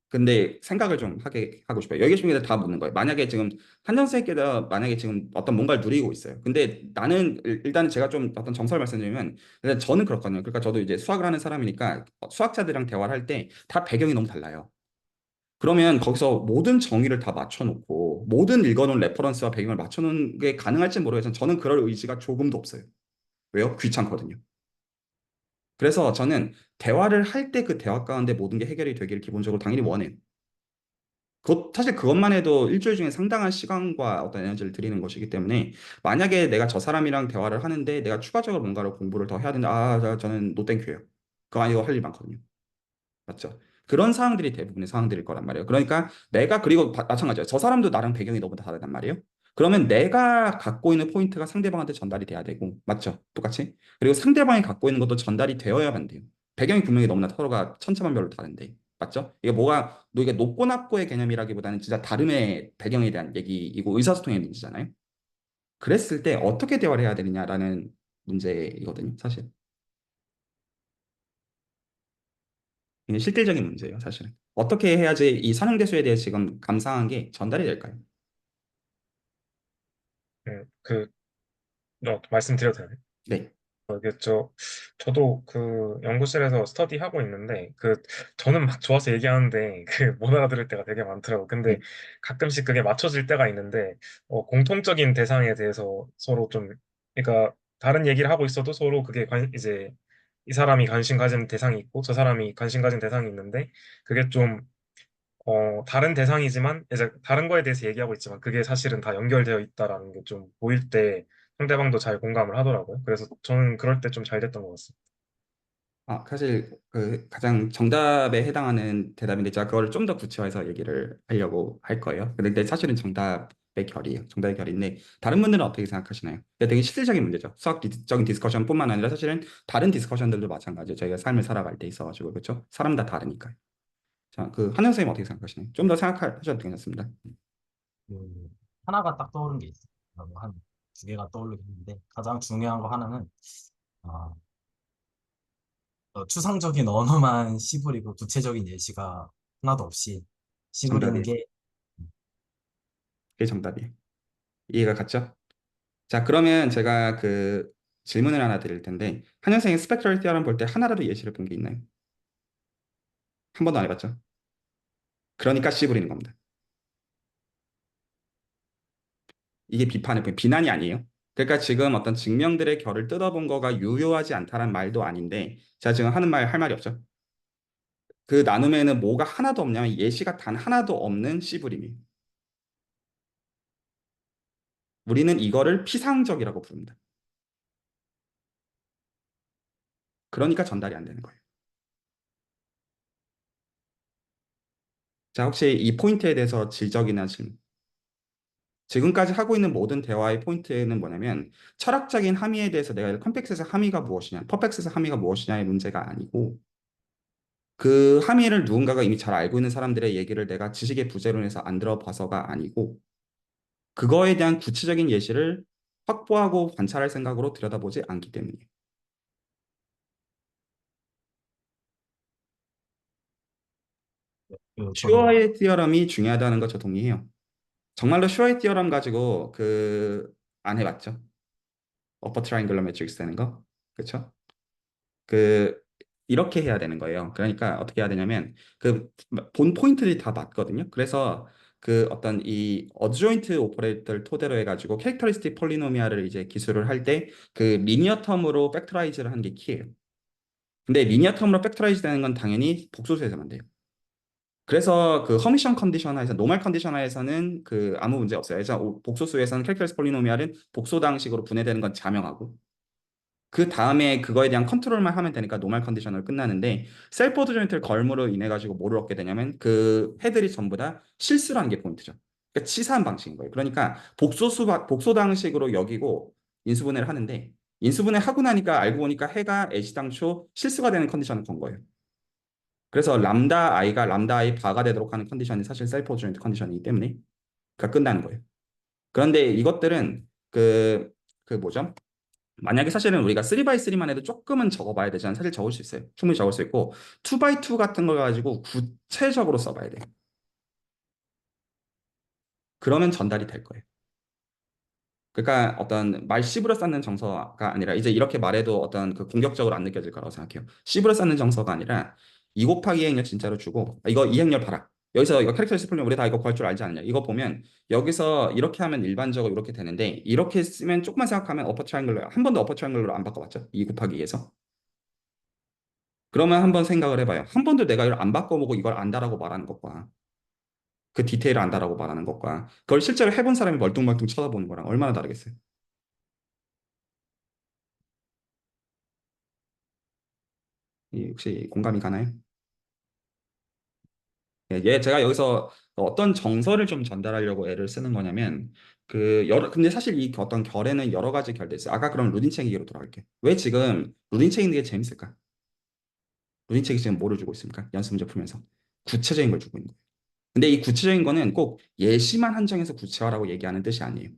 근데 생각을 좀 하게 하고 싶어요. 여기 계신 분들 다 묻는 거예요. 만약에 지금 한전세계가 만약에 지금 어떤 뭔가를 누리고 있어요. 근데 나는 일단은 제가 좀 어떤 정설을 말씀드리면 일단 저는 그렇거든요. 그러니까 저도 이제 수학을 하는 사람이니까 수학자들이랑 대화를 할 때 다 배경이 너무 달라요. 그러면 거기서 모든 정의를 다 맞춰놓고 모든 읽어놓은 레퍼런스와 배경을 맞춰놓은 게 가능할지 모르겠지만 저는 그럴 의지가 조금도 없어요. 왜요? 귀찮거든요. 그래서 저는 대화를 할 때 그 대화 가운데 모든 게 해결이 되기를 기본적으로 당연히 원해요. 사실 그것만 해도 일주일 중에 상당한 시간과 어떤 에너지를 들이는 것이기 때문에 만약에 내가 저 사람이랑 대화를 하는데 내가 추가적으로 뭔가를 공부를 더 해야 된다. 저는 노 땡큐예요. 그거 아니고 할 일 많거든요. 맞죠? 그런 상황들이 대부분의 상황들일 거란 말이에요. 그러니까 내가 그리고 마찬가지예요. 저 사람도 나랑 배경이 너무 다르단 말이에요. 그러면 내가 갖고 있는 포인트가 상대방한테 전달이 돼야 되고, 맞죠? 똑같이. 그리고 상대방이 갖고 있는 것도 전달이 되어야만 돼요. 배경이 분명히 너무나 서로가 천차만별로 다른데, 맞죠? 이게 높고 낮고의 개념이라기보다는 진짜 다름의 배경에 대한 얘기이고 의사소통의 문제잖아요. 그랬을 때 어떻게 대화를 해야 되느냐라는 문제이거든요, 사실. 이게 실질적인 문제예요, 사실은. 어떻게 해야지 이 산흥대수에 대해 지금 감상한 게 전달이 될까요? 그, 말씀드려도 되나요? 네. 저도 그 연구실에서 스터디 하고 있는데, 저는 막 좋아서 얘기하는데, 못 알아들을 때가 되게 많더라고요. 근데 네. 가끔씩 그게 맞춰질 때가 있는데, 공통적인 대상에 대해서 서로 좀, 그러니까 다른 얘기를 하고 있어도 서로 이제 이 사람이 관심 가진 대상이 있고, 저 사람이 관심 가진 대상이 있는데, 그게 좀 다른 대상이지만 이제 다른 거에 대해서 얘기하고 있지만 그게 사실은 다 연결되어 있다라는 게 좀 보일 때 상대방도 잘 공감을 하더라고요. 그래서 저는 그럴 때 좀 잘 됐던 것 같습니다. 사실 그 가장 정답에 해당하는 대답인데 제가 그걸 좀 더 구체화해서 얘기를 하려고 할 거예요. 근데 사실은 정답의 결이에요. 정답의 결인데 다른 분들은 어떻게 생각하시나요? 이게 되게 실질적인 문제죠. 수학적인 디스커션뿐만 아니라 사실은 다른 디스커션들도 마찬가지예요. 저희가 삶을 살아갈 때 있어가지고 그렇죠? 사람 다 다르니까요. 자, 그 한현 선생님 어떻게 생각하시나요? 좀 더 생각하셔도 괜찮습니다. 그 하나가 딱 떠오른 게 있어요. 한 두 개가 떠오르긴 했는데 가장 중요한 거 하나는 어, 추상적인 언어만 씨부리고 구체적인 예시가 하나도 없이 씨부리는 정답이에요. 게 그게 정답이에요. 이해가 갔죠? 자, 그러면 제가 그 질문을 하나 드릴 텐데 한현 선생님 스펙트럴 티어럼 볼 때 하나라도 예시를 본 게 있나요? 한 번도 안 해봤죠? 그러니까 씨 부리는 겁니다. 이게 비난이 아니에요. 그러니까 지금 어떤 증명들의 결을 뜯어본 거가 유효하지 않다란 말도 아닌데, 제가 지금 할 말이 없죠. 그 나눔에는 뭐가 하나도 없냐면 예시가 단 하나도 없는 씨부림이에요. 우리는 이거를 피상적이라고 부릅니다. 그러니까 전달이 안 되는 거예요. 자, 혹시 이 포인트에 대해서 지적이나 질문? 지금까지 하고 있는 모든 대화의 포인트는 뭐냐면 철학적인 함의에 대해서 내가 컴팩스에서 함의가 무엇이냐, 퍼펙스에서 함의가 무엇이냐의 문제가 아니고 그 함의를 누군가가 이미 잘 알고 있는 사람들의 얘기를 내가 지식의 부재론에서 안 들어봐서가 아니고 그거에 대한 구체적인 예시를 확보하고 관찰할 생각으로 들여다보지 않기 때문이에요. 저도 슈어의 티어럼이 중요하다는 거 저 동의해요. 정말로 슈어의 티어럼 가지고 그 안 해봤죠? 어퍼 트라이앵글러 매트릭스 되는 거, 그렇죠? 그 이렇게 해야 되는 거예요. 그러니까 어떻게 해야 되냐면 그 본 포인트들이 다 맞거든요. 그래서 그 어떤 이 어드조인트 오퍼레이터를 토대로 해가지고 캐릭터리스틱 폴리노미알을 이제 기술을 할 때 그 리니어 텀으로 팩토라이즈를 하는 게 키예요. 근데 리니어 텀으로 팩토라이즈 되는 건 당연히 복소수에서만 돼요. 그래서 그 허미션 컨디션 하에서 노멀 컨디션 하에서는 그 아무 문제 없어요. 그래서 복소수에서는 캐릭터리스틱 폴리노미알은 복소당식으로 분해되는 건 자명하고 그 다음에 그거에 대한 컨트롤만 하면 되니까 노멀 컨디션으로 끝나는데 셀프 오드 조인트를 걸므로 인해 가지고 뭐를 얻게 되냐면 그 해들이 전부 다 실수라는 게 포인트죠. 그러니까 치사한 방식인 거예요. 그러니까 복소 방식으로 여기고 인수분해를 하는데 인수분해 하고 나니까 알고 보니까 해가 애시당초 실수가 되는 컨디션을 건 거예요. 그래서 람다 i가 람다 i 바가 되도록 하는 컨디션이 사실 셀프 오드 조인트 컨디션이기 때문에 그가 끝나는 거예요. 그런데 이것들은 그 뭐죠? 만약에 사실은 우리가 3x3만 해도 조금은 적어봐야 되잖아요. 사실 적을 수 있어요. 충분히 적을 수 있고 2x2 같은 걸 가지고 구체적으로 써봐야 돼요. 그러면 전달이 될 거예요. 그러니까 어떤 말 씹으로 쌓는 정서가 아니라 이제 이렇게 말해도 어떤 그 공격적으로 안 느껴질 거라고 생각해요. 씹으로 쌓는 정서가 아니라 2 곱하기 2 행렬 진짜로 주고 이거 2 행렬 봐라. 여기서 이거 캐릭터 디스플레이 우리 다 이거 구할 줄 알지 않냐? 이거 보면 여기서 이렇게 하면 일반적으로 이렇게 되는데 이렇게 쓰면 조금만 생각하면 어퍼 트라이앵글로 한 번도 어퍼 트라이앵글로 안 바꿔봤죠? 2 곱하기 2에서. 그러면 한번 생각을 해봐요. 한 번도 내가 이걸 안 바꿔보고 이걸 안다라고 말하는 것과 그 디테일을 안다라고 말하는 것과 그걸 실제로 해본 사람이 멀뚱멀뚱 쳐다보는 거랑 얼마나 다르겠어요? 혹시 공감이 가나요? 제가 여기서 어떤 정서를 좀 전달하려고 애를 쓰는 거냐면 근데 사실 이 어떤 결에는 여러 가지 결도 있어요. 아까 그럼 루딘 책 얘기로 돌아갈게요. 왜 지금 루딘 책 읽는 게 재밌을까? 루딘 책이 지금 뭐를 주고 있습니까? 연습 문제 풀면서 구체적인 걸 주고 있는 거예요. 근데 이 구체적인 거는 꼭 예시만 한정해서 구체화라고 얘기하는 뜻이 아니에요.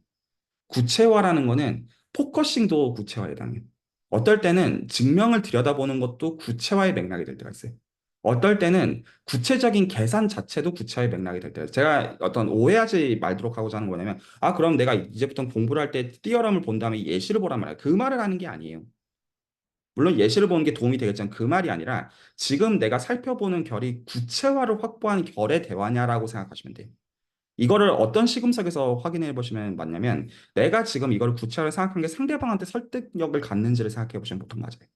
구체화라는 거는 포커싱도 구체화에 해당해요. 어떨 때는 증명을 들여다보는 것도 구체화의 맥락이 될 때가 있어요. 어떨 때는 구체적인 계산 자체도 구체화의 맥락이 될 때가 있어요. 제가 어떤 오해하지 말도록 하고자 하는 거냐면 그럼 내가 이제부터 공부를 할 때 띠어럼을 본 다음에 예시를 보란 말이야. 그 말을 하는 게 아니에요. 물론 예시를 보는 게 도움이 되겠지만 그 말이 아니라 지금 내가 살펴보는 결이 구체화를 확보한 결의 대화냐라고 생각하시면 돼요. 이거를 어떤 시금석에서 확인해 보시면 맞냐면 내가 지금 이걸 구체화를 생각한 게 상대방한테 설득력을 갖는지를 생각해 보시면 보통 맞아요.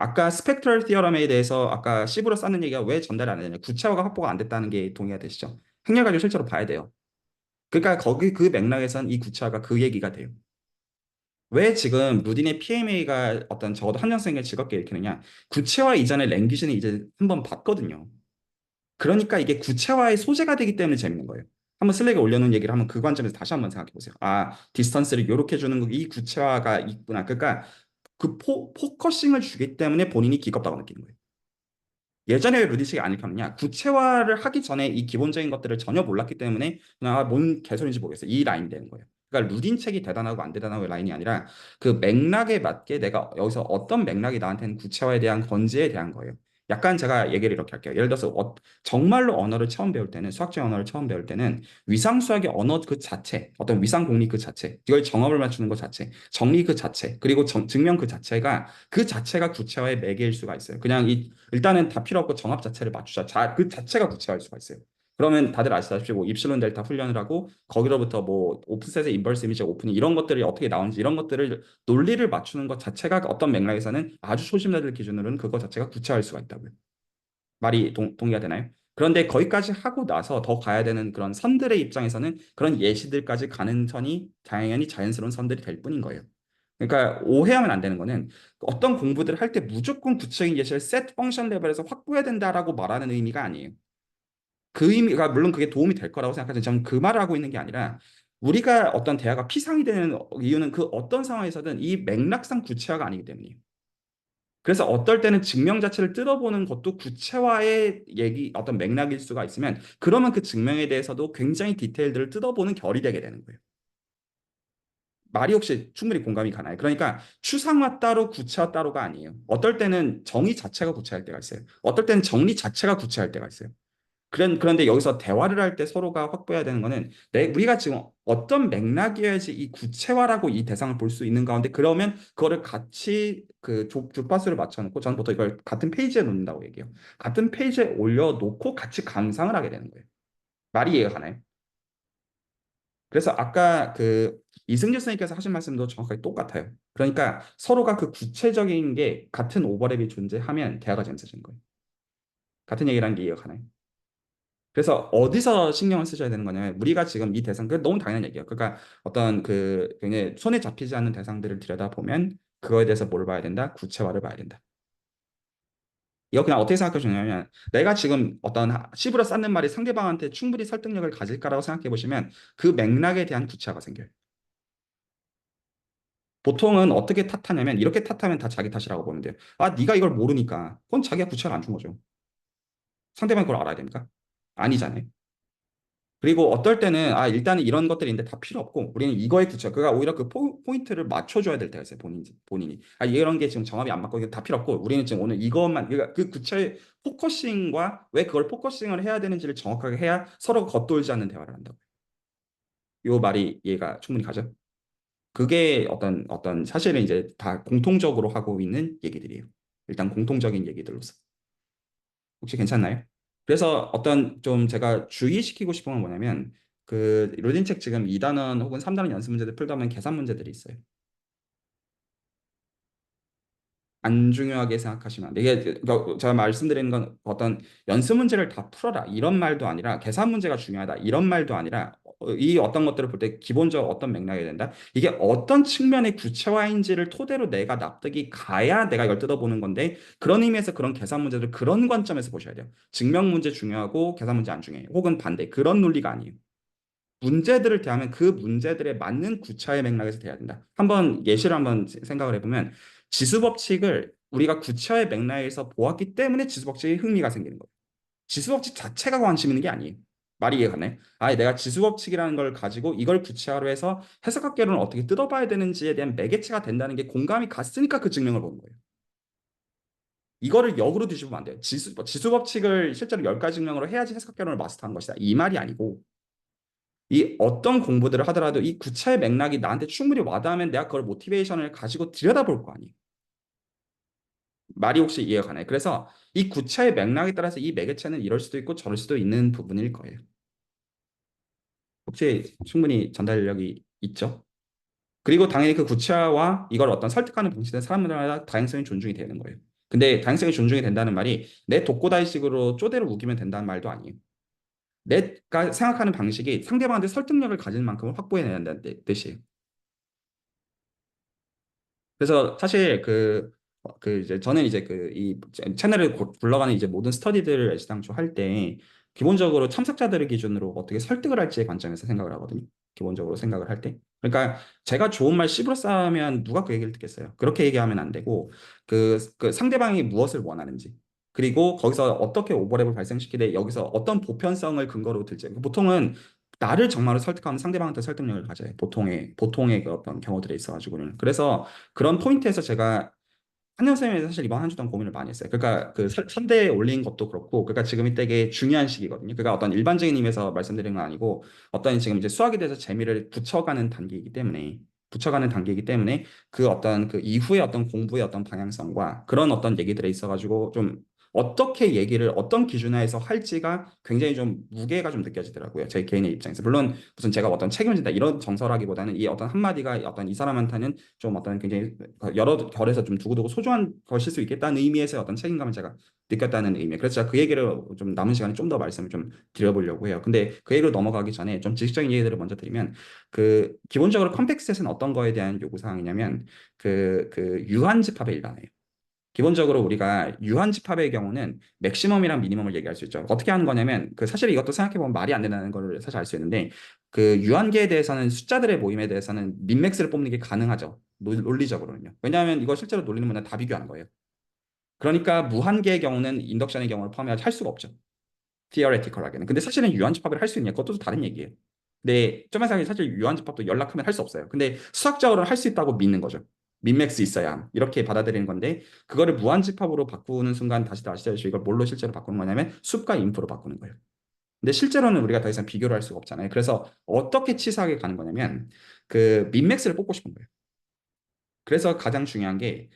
아까 스펙트럴 티어럼에 대해서 아까 C브로 쌓는 얘기가 왜 전달이 안 되냐. 구체화가 확보가 안 됐다는 게 동의가 되시죠? 행렬 가지고 실제로 봐야 돼요. 그러니까 거기 그 맥락에선 이 구체화가 그 얘기가 돼요. 왜 지금 루딘의 PMA가 어떤 적어도 함정성을 즐겁게 일으키느냐. 구체화 이전의 랭귀지는 이제 한번 봤거든요. 그러니까 이게 구체화의 소재가 되기 때문에 재밌는 거예요. 한번 슬랙에 올려놓은 얘기를 한번 그 관점에서 다시 한번 생각해 보세요. 아, 디스턴스를 이렇게 주는 거, 이 구체화가 있구나. 그러니까 그 포커싱을 주기 때문에 본인이 기겁다고 느끼는 거예요. 예전에 왜 루디식이 안 읽혔느냐? 구체화를 하기 전에 이 기본적인 것들을 전혀 몰랐기 때문에 그냥 아, 뭔 개소리인지 모르겠어요. 이 라인이 되는 거예요. 그러니까 루딘 책이 대단하고 안 대단하고 라인이 아니라 그 맥락에 맞게 내가 여기서 어떤 맥락이 나한테는 구체화에 대한 건지에 대한 거예요. 약간 제가 얘기를 이렇게 할게요. 예를 들어서 정말로 언어를 처음 배울 때는 수학적 언어를 처음 배울 때는 위상수학의 언어 그 자체, 어떤 위상 공리 그 자체, 이걸 정합을 맞추는 것 자체, 정리 그 자체, 그리고 증명 그 자체가 구체화의 매개일 수가 있어요. 그냥 일단은 다 필요 없고 정합 자체를 맞추자. 그 자체가 구체화일 수가 있어요. 그러면 다들 아시다시피 뭐 입실론 델타 훈련을 하고 거기로부터 뭐 오프셋의 인버스 이미지 오프닝 이런 것들이 어떻게 나오는지 이런 것들을 논리를 맞추는 것 자체가 어떤 맥락에서는 아주 초심자들 기준으로는 그거 자체가 구체화일 수가 있다고요. 말이 동의가 되나요? 그런데 거기까지 하고 나서 더 가야 되는 그런 선들의 입장에서는 그런 예시들까지 가는 선이 당연히 자연스러운 선들이 될 뿐인 거예요. 그러니까 오해하면 안 되는 거는 어떤 공부들을 할 때 무조건 구체적인 예시를 set 펑션 레벨에서 확보해야 된다라고 말하는 의미가 아니에요. 그 의미가 물론 그게 도움이 될 거라고 생각하지만 저는 그 말을 하고 있는 게 아니라 우리가 어떤 대화가 피상이 되는 이유는 그 어떤 상황에서든 이 맥락상 구체화가 아니기 때문이에요. 그래서 어떨 때는 증명 자체를 뜯어보는 것도 구체화의 얘기 어떤 맥락일 수가 있으면 그러면 그 증명에 대해서도 굉장히 디테일들을 뜯어보는 결이 되게 되는 거예요. 말이 혹시 충분히 공감이 가나요? 그러니까 추상화 따로 구체화 따로가 아니에요. 어떨 때는 정의 자체가 구체할 때가 있어요. 어떨 때는 정리 자체가 구체할 때가 있어요. 그런데 여기서 대화를 할 때 서로가 확보해야 되는 거는 우리가 지금 어떤 맥락이어야지 이 구체화라고 이 대상을 볼 수 있는 가운데 그러면 그거를 같이 그 주파수를 맞춰놓고 저는 보통 이걸 같은 페이지에 놓는다고 얘기해요. 같은 페이지에 올려놓고 같이 감상을 하게 되는 거예요. 말이 이해가 가나요? 그래서 아까 그 이승재 선생님께서 하신 말씀도 정확하게 똑같아요. 그러니까 서로가 그 구체적인 게 같은 오버랩이 존재하면 대화가 재밌어지는 거예요. 같은 얘기라는 게 이해가 가나요? 그래서 어디서 신경을 쓰셔야 되는 거냐면 우리가 지금 이 대상, 그 너무 당연한 얘기예요. 그러니까 어떤 그 굉장히 손에 잡히지 않는 대상들을 들여다보면 그거에 대해서 뭘 봐야 된다? 구체화를 봐야 된다. 이거 그냥 어떻게 생각해 주냐면 내가 지금 어떤 씹으로 쌓는 말이 상대방한테 충분히 설득력을 가질까라고 생각해 보시면 그 맥락에 대한 구체화가 생겨요. 보통은 어떻게 탓하냐면 이렇게 탓하면 다 자기 탓이라고 보면 돼요. 아, 네가 이걸 모르니까. 그건 자기가 구체화를 안 준 거죠. 상대방이 그걸 알아야 됩니까? 아니잖아요. 그리고 어떨 때는 아 일단은 이런 것들인데 다 필요 없고 우리는 이거에 구체 그가 오히려 그 포인트를 맞춰줘야 될 때가 있어요 본인이 아 이런 게 지금 정합이 안 맞고 이게 다 필요 없고 우리는 지금 오늘 이것만 그러니까 그 구체의 포커싱과 왜 그걸 포커싱을 해야 되는지를 정확하게 해야 서로 겉돌지 않는 대화를 한다고 요 말이 이해가 충분히 가죠 그게 어떤 사실은 이제 다 공통적으로 하고 있는 얘기들이에요 일단 공통적인 얘기들로서 혹시 괜찮나요? 그래서 어떤 좀 제가 주의시키고 싶은 건 뭐냐면 그 로딩 책 지금 2단원 혹은 3단원 연습 문제들 풀다 보면 계산 문제들이 있어요. 안 중요하게 생각하시면 안 돼요. 이게 그러니까 제가 말씀드리는 건 어떤 연습 문제를 다 풀어라 이런 말도 아니라 계산 문제가 중요하다 이런 말도 아니라 이 어떤 것들을 볼 때 기본적으로 어떤 맥락이 된다. 이게 어떤 측면의 구체화인지를 토대로 내가 납득이 가야 내가 이걸 뜯어보는 건데 그런 의미에서 그런 계산 문제들 그런 관점에서 보셔야 돼요. 증명 문제 중요하고 계산 문제 안 중요해요. 혹은 반대 그런 논리가 아니에요. 문제들을 대하면 그 문제들에 맞는 구차의 맥락에서 대해야 된다. 한번 예시를 한번 생각을 해보면 지수법칙을 우리가 구차의 맥락에서 보았기 때문에 지수법칙에 흥미가 생기는 거예요. 지수법칙 자체가 관심 있는 게 아니에요. 말이 이해가네. 아, 내가 지수법칙이라는 걸 가지고 이걸 구체화로 해서 해석학개론을 어떻게 뜯어봐야 되는지에 대한 매개체가 된다는 게 공감이 갔으니까 그 증명을 보는 거예요. 이거를 역으로 뒤집으면 안 돼요. 지수법칙을 실제로 10가지 증명으로 해야지 해석학개론을 마스터한 것이다. 이 말이 아니고 이 어떤 공부들을 하더라도 이 구체의 맥락이 나한테 충분히 와닿으면 내가 그걸 모티베이션을 가지고 들여다볼 거 아니에요. 말이 혹시 이해가 가나요? 그래서 이 구체의 맥락에 따라서 이 매개체는 이럴 수도 있고 저럴 수도 있는 부분일 거예요. 혹시 충분히 전달력이 있죠? 그리고 당연히 그 구체화와 이걸 어떤 설득하는 방식은 사람마다 다양성이 존중이 되는 거예요. 근데 다양성이 존중이 된다는 말이 내 독고다이식으로 쪼대로 우기면 된다는 말도 아니에요. 내가 생각하는 방식이 상대방한테 설득력을 가질 만큼을 확보해내야 한다는 뜻이에요. 그래서 사실 이제 저는 이제 이 채널을 굴러가는 이제 모든 스터디들을 애시당초 할 때 기본적으로 참석자들을 기준으로 어떻게 설득을 할지의 관점에서 생각을 하거든요. 기본적으로 생각을 할 때. 그러니까 제가 좋은 말 씹으로써 하면 누가 그 얘기를 듣겠어요. 그렇게 얘기하면 안 되고 그 상대방이 무엇을 원하는지 그리고 거기서 어떻게 오버랩을 발생시키되 여기서 어떤 보편성을 근거로 들지. 보통은 나를 정말로 설득하면 상대방한테 설득력을 가져요. 보통의 그 어떤 경우들에 있어가지고는. 그래서 그런 포인트에서 제가 한영쌤이 사실 이번 한 주 동안 고민을 많이 했어요. 그러니까 그 선대에 올린 것도 그렇고, 그러니까 지금이 되게 중요한 시기거든요. 그러니까 어떤 일반적인 의미에서 말씀드리는 건 아니고, 어떤 지금 이제 수학에 대해서 재미를 붙여가는 단계이기 때문에 그 어떤 그 이후의 어떤 공부의 어떤 방향성과 그런 어떤 얘기들에 있어가지고 좀 어떻게 얘기를 어떤 기준하에서 할지가 굉장히 좀 무게가 좀 느껴지더라고요. 제 개인의 입장에서. 물론 무슨 제가 어떤 책임을 진다 이런 정서라기보다는 이 어떤 한마디가 어떤 이 사람한테는 좀 어떤 굉장히 여러 결에서 좀 두고두고 소중한 것일 수 있겠다는 의미에서의 어떤 책임감을 제가 느꼈다는 의미. 그래서 제가 그 얘기를 좀 남은 시간에 좀 더 말씀을 좀 드려보려고 해요. 근데 그 얘기로 넘어가기 전에 좀 지식적인 얘기들을 먼저 드리면 기본적으로 컴팩스셋은 어떤 거에 대한 요구사항이냐면 유한 집합의 일반화예요. 기본적으로 우리가 유한 집합의 경우는 맥시멈이랑 미니멈을 얘기할 수 있죠. 어떻게 하는 거냐면 사실 이것도 생각해보면 말이 안 된다는 걸 사실 알 수 있는데 유한계에 대해서는 숫자들의 모임에 대해서는 민맥스를 뽑는 게 가능하죠. 논리적으로는요. 왜냐하면 이거 실제로 논리는 문제 다 비교하는 거예요. 그러니까 무한계의 경우는 인덕션의 경우를 포함해 할 수가 없죠. theoretical하게는. 근데 사실은 유한집합을 할 수 있냐? 그것도 다른 얘기예요. 근데 좀 이상하게 사실 유한집합도 연락하면 할 수 없어요. 근데 수학적으로는 할 수 있다고 믿는 거죠. 민맥스 있어야 함. 이렇게 받아들이는 건데 그거를 무한집합으로 바꾸는 순간 다시 아시다시피 이걸 뭘로 실제로 바꾸는 거냐면 숲과 인프로 바꾸는 거예요. 근데 실제로는 우리가 더 이상 비교를 할 수가 없잖아요. 그래서 어떻게 치사하게 가는 거냐면 민맥스를 뽑고 싶은 거예요. 그래서 가장 중요한 게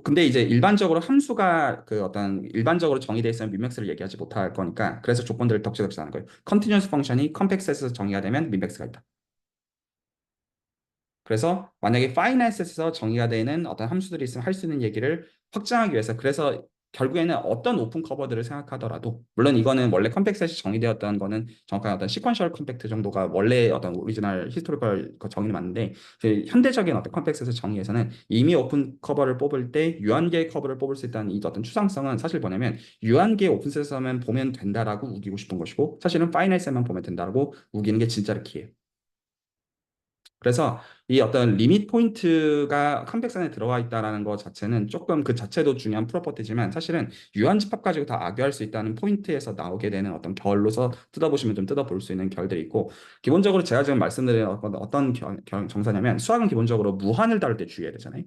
근데 이제 일반적으로 함수가 어떤 일반적으로 정의되어 있으면 민맥스를 얘기하지 못할 거니까 그래서 조건들을 덕지덕지 하는 거예요. 컨티뉴어스 펑션이 컴팩스에서 정의가 되면 민맥스가 있다. 그래서 만약에 파이나이셋에서 정의가 되는 어떤 함수들이 있으면 할 수 있는 얘기를 확장하기 위해서 그래서 결국에는 어떤 오픈 커버들을 생각하더라도 물론 이거는 원래 컴팩셋이 정의되었던 거는 정확한 어떤 시퀀셜 컴팩트 정도가 원래 어떤 오리지널 히스토리컬 정의는 맞는데 현대적인 어떤 컴팩셋의 정의에서는 이미 오픈 커버를 뽑을 때 유한계 커버를 뽑을 수 있다는 이 어떤 추상성은 사실 뭐냐면 유한계 오픈셋에서만 보면 된다라고 우기고 싶은 것이고 사실은 파이나이셋만 보면 된다라고 우기는 게 진짜로 키예요. 그래서 이 어떤 리밋 포인트가 컴팩스 안에 들어가 있다는 것 자체는 조금 그 자체도 중요한 프로퍼티지만 사실은 유한 집합 가지고 다 악유할 수 있다는 포인트에서 나오게 되는 어떤 결로서 뜯어보시면 좀 뜯어볼 수 있는 결들이 있고 기본적으로 제가 지금 말씀드린 어떤 정사냐면 수학은 기본적으로 무한을 다룰 때 주의해야 되잖아요.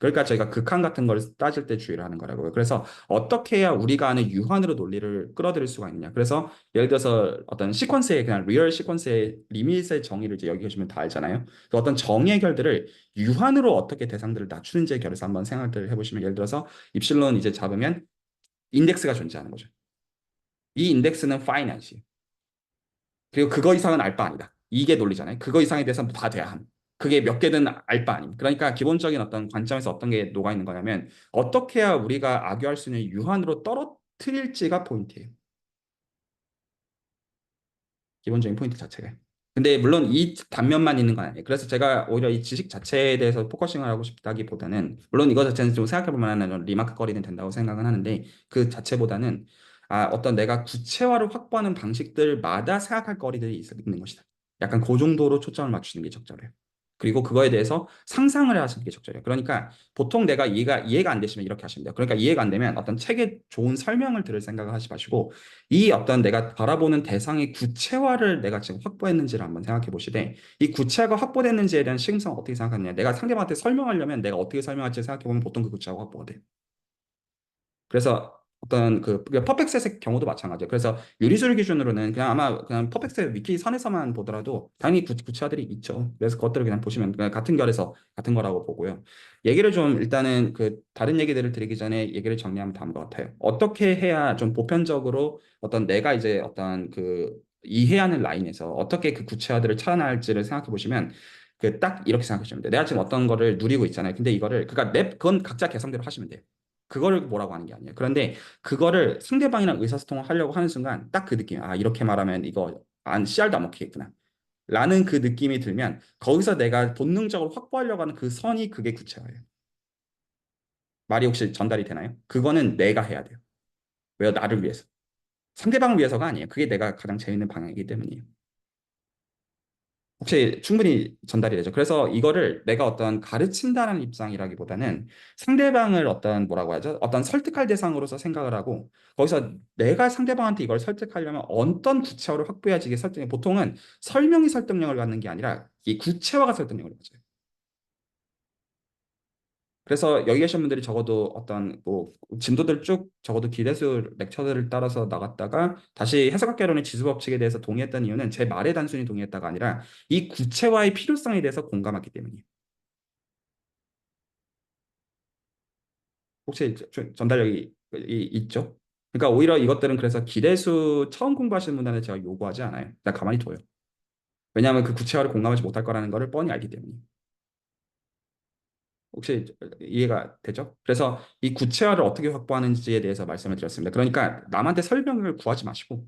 그러니까 저희가 극한 같은 걸 따질 때 주의를 하는 거라고요. 그래서 어떻게 해야 우리가 아는 유한으로 논리를 끌어들일 수가 있느냐. 그래서 예를 들어서 어떤 시퀀스의 그냥 리얼 시퀀스의 리밋의 정의를 이제 여기 계시면 다 알잖아요. 그 어떤 정의의 결들을 유한으로 어떻게 대상들을 낮추는지의 결에서 한번 생각을 해보시면 예를 들어서 입실론 이제 잡으면 인덱스가 존재하는 거죠. 이 인덱스는 파이나이트예요. 그리고 그거 이상은 알바 아니다. 이게 논리잖아요. 그거 이상에 대해서는 다 돼야 함. 그게 몇 개든 알바 아님. 그러니까 기본적인 어떤 관점에서 어떤 게 녹아 있는 거냐면 어떻게 해야 우리가 악유할 수 있는 유한으로 떨어뜨릴지가 포인트예요. 기본적인 포인트 자체가. 근데 물론 이 단면만 있는 건 아니에요. 그래서 제가 오히려 이 지식 자체에 대해서 포커싱을 하고 싶다기보다는 물론 이거 자체는 좀 생각해 볼 만한 리마크 거리는 된다고 생각은 하는데 그 자체보다는 어떤 내가 구체화를 확보하는 방식들마다 생각할 거리들이 있는 것이다. 약간 그 정도로 초점을 맞추는 게 적절해요. 그리고 그거에 대해서 상상을 하시는 게 적절해요. 그러니까 보통 내가 이해가 안 되시면 이렇게 하시면 돼요. 그러니까 이해가 안 되면 어떤 책에 좋은 설명을 들을 생각을 하지 마시고 이 어떤 내가 바라보는 대상의 구체화를 내가 지금 확보했는지를 한번 생각해 보시되 이 구체화가 확보됐는지에 대한 시금성을 어떻게 생각하느냐. 내가 상대방한테 설명하려면 내가 어떻게 설명할지 생각해 보면 보통 그 구체화가 확보가 돼요. 그래서 어떤 퍼펙트셋의 경우도 마찬가지예요. 그래서 유리술 기준으로는 그냥 아마 그냥 퍼펙트셋 위키 선에서만 보더라도 당연히 구체화들이 있죠. 그래서 그것들을 그냥 보시면 그냥 같은 결에서 같은 거라고 보고요. 얘기를 좀 일단은 다른 얘기들을 드리기 전에 얘기를 정리하면 다음과 같아요. 어떻게 해야 좀 보편적으로 어떤 내가 이제 어떤 이해하는 라인에서 어떻게 그 구체화들을 찾아낼지를 생각해 보시면 딱 이렇게 생각하시면 돼요. 내가 지금 어떤 거를 누리고 있잖아요. 근데 그건 각자 개성대로 하시면 돼요. 그거를 뭐라고 하는 게 아니에요. 그런데 그거를 상대방이랑 의사소통을 하려고 하는 순간 딱 그 느낌, 아, 이렇게 말하면 이거 안 씨알도 안 먹히겠구나. 라는 그 느낌이 들면 거기서 내가 본능적으로 확보하려고 하는 그 선이 그게 구체화예요. 말이 혹시 전달이 되나요? 그거는 내가 해야 돼요. 왜요? 나를 위해서. 상대방을 위해서가 아니에요. 그게 내가 가장 재밌는 방향이기 때문이에요. 혹시 충분히 전달이 되죠. 그래서 이거를 내가 어떤 가르친다는 입장이라기보다는 상대방을 어떤 뭐라고 하죠? 어떤 설득할 대상으로서 생각을 하고 거기서 내가 상대방한테 이걸 설득하려면 어떤 구체화를 확보해야지 이게 설득이 보통은 설명이 설득력을 갖는 게 아니라 이 구체화가 설득력을 가져요. 그래서 여기 계신 분들이 적어도 어떤 뭐 진도들 쭉 적어도 기대수 렉처들을 따라서 나갔다가 다시 해석학개론의 지수법칙에 대해서 동의했던 이유는 제 말에 단순히 동의했다가 아니라 이 구체화의 필요성에 대해서 공감했기 때문이에요. 혹시 전달력이 있죠? 그러니까 오히려 이것들은 그래서 기대수 처음 공부하시는 분들한테 제가 요구하지 않아요. 그냥 가만히 둬요. 왜냐하면 그 구체화를 공감하지 못할 거라는 거를 뻔히 알기 때문에. 혹시 이해가 되죠? 그래서 이 구체화를 어떻게 확보하는지에 대해서 말씀을 드렸습니다. 그러니까 남한테 설명을 구하지 마시고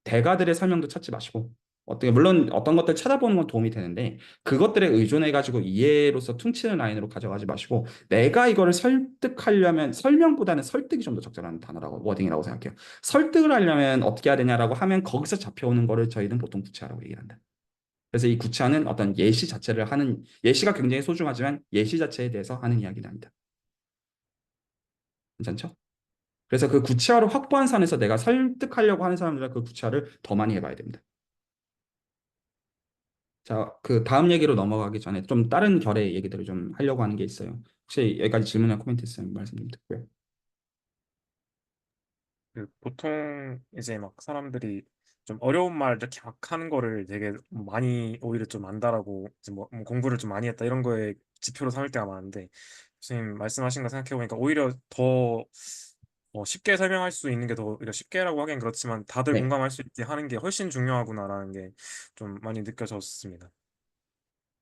대가들의 설명도 찾지 마시고 어떻게 물론 어떤 것들 찾아보는 건 도움이 되는데 그것들에 의존해 가지고 이해로서 퉁치는 라인으로 가져가지 마시고 내가 이거를 설득하려면 설명보다는 설득이 좀 더 적절한 단어라고 워딩이라고 생각해요. 설득을 하려면 어떻게 해야 되냐라고 하면 거기서 잡혀오는 거를 저희는 보통 구체화라고 얘기한다. 그래서 이 구체화는 어떤 예시 자체를 하는 예시가 굉장히 소중하지만 예시 자체에 대해서 하는 이야기는 아니다. 괜찮죠? 그래서 그 구체화를 확보한 선에서 내가 설득하려고 하는 사람들은 그 구체화를 더 많이 해봐야 됩니다. 자, 그 다음 얘기로 넘어가기 전에 좀 다른 결의 얘기들을 좀 하려고 하는 게 있어요. 혹시 여기까지 질문이나 코멘트 있으면 말씀 좀 듣고요. 그 보통 이제 막 사람들이 좀 어려운 말 이렇게 막 하는 거를 되게 많이 오히려 좀 안다라고 이제 뭐 공부를 좀 많이 했다 이런 거에 지표로 삼을 때가 많은데 선생님 말씀하신 거 생각해 보니까 오히려 더 쉽게 설명할 수 있는 게 더 오히려 쉽게라고 하긴 그렇지만 다들 네. 공감할 수 있게 하는 게 훨씬 중요하구나라는 게 좀 많이 느껴졌습니다.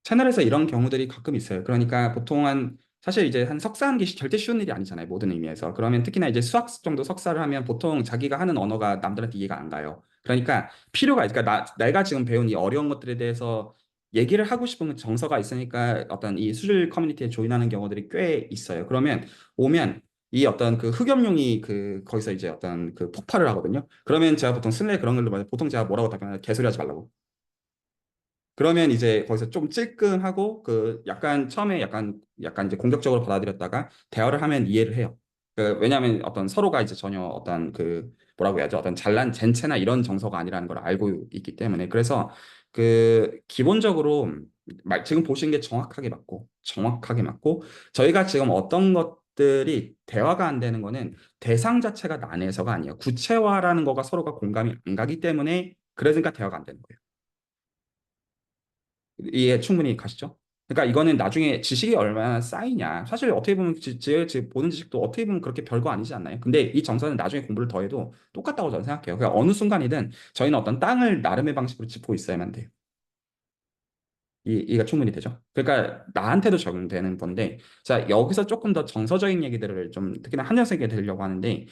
채널에서 이런 경우들이 가끔 있어요. 그러니까 보통 사실 이제 한 석사 하는 게 절대 쉬운 일이 아니잖아요. 모든 의미에서. 그러면 특히나 이제 수학 정도 석사를 하면 보통 자기가 하는 언어가 남들한테 이해가 안 가요. 그러니까 그러니까 내가 지금 배운 이 어려운 것들에 대해서 얘기를 하고 싶은 정서가 있으니까 어떤 이 수질 커뮤니티에 조인하는 경우들이 꽤 있어요. 그러면 오면 이 어떤 그 흑염룡이 거기서 이제 어떤 그 폭발을 하거든요. 그러면 제가 보통 슬랙 그런 걸로 봐요. 보통 제가 뭐라고 답변하냐 개소리 하지 말라고. 그러면 이제 거기서 좀 찔끔하고 그 약간 처음에 약간 이제 공격적으로 받아들였다가 대화를 하면 이해를 해요. 왜냐하면 어떤 서로가 이제 전혀 어떤 뭐라고 해야죠? 어떤 잘난 젠체나 이런 정서가 아니라는 걸 알고 있기 때문에 그래서 기본적으로 지금 보신 게 정확하게 맞고 저희가 지금 어떤 것들이 대화가 안 되는 거는 대상 자체가 난해서가 아니에요. 구체화라는 거가 서로가 공감이 안 가기 때문에 그러니까 대화가 안 되는 거예요. 이해 충분히 가시죠? 그러니까 이거는 나중에 지식이 얼마나 쌓이냐. 사실 어떻게 보면 보는 지식도 어떻게 보면 그렇게 별거 아니지 않나요? 근데 이 정서는 나중에 공부를 더 해도 똑같다고 저는 생각해요. 그러니까 어느 순간이든 저희는 어떤 땅을 나름의 방식으로 짚고 있어야만 돼요. 이해가 충분히 되죠? 그러니까 나한테도 적용되는 건데, 자, 여기서 조금 더 정서적인 얘기들을 좀 특히나 한여색에 드리려고 하는데,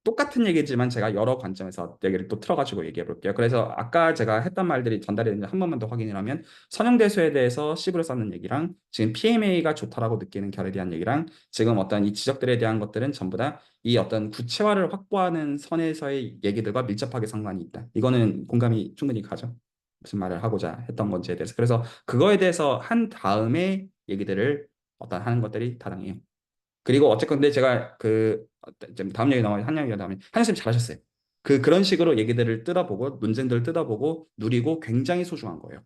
똑같은 얘기지만 제가 여러 관점에서 얘기를 또 틀어가지고 얘기해 볼게요. 그래서 아까 제가 했던 말들이 전달이 되는지 한 번만 더 확인을 하면 선형대수에 대해서 C부를 쌓는 얘기랑 지금 PMA가 좋다라고 느끼는 결에 대한 얘기랑 지금 어떤 이 지적들에 대한 것들은 전부 다 이 어떤 구체화를 확보하는 선에서의 얘기들과 밀접하게 상관이 있다. 이거는 공감이 충분히 가죠. 무슨 말을 하고자 했던 건지에 대해서. 그래서 그거에 대해서 한 다음에 얘기들을 어떤 하는 것들이 타당해요. 그리고 어쨌건 근데 제가 지금 다음 얘기 나오면 한 얘기가 나오면 한쌤 잘하셨어요. 그런 식으로 얘기들을 뜯어보고 논쟁들을 뜯어보고 누리고 굉장히 소중한 거예요.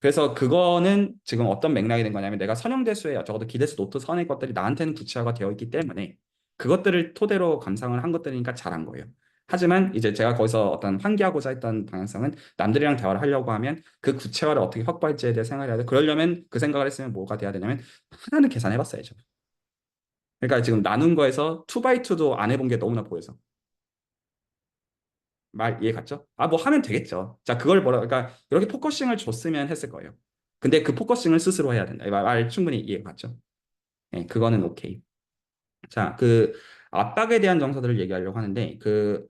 그래서 그거는 지금 어떤 맥락이 된 거냐면 내가 선형대수에 적어도 기대수 노트 선의 것들이 나한테는 구체화가 되어 있기 때문에 그것들을 토대로 감상을 한 것들이니까 잘한 거예요. 하지만 이제 제가 거기서 어떤 환기하고자 했던 방향성은 남들이랑 대화를 하려고 하면 그 구체화를 어떻게 확보할지에 대해 생각을 해야 돼. 그러려면 그 생각을 했으면 뭐가 돼야 되냐면 하나는 계산해 봤어야죠. 그러니까 지금 나눈 거에서 2x2도 안 해본 게 너무나 보여서 말 이해 갔죠? 아, 뭐 하면 되겠죠. 자, 그러니까 이렇게 포커싱을 줬으면 했을 거예요. 근데 그 포커싱을 스스로 해야 된다. 말 충분히 이해 갔죠? 예, 그거는 오케이. 자, 그 압박에 대한 정서들을 얘기하려고 하는데 그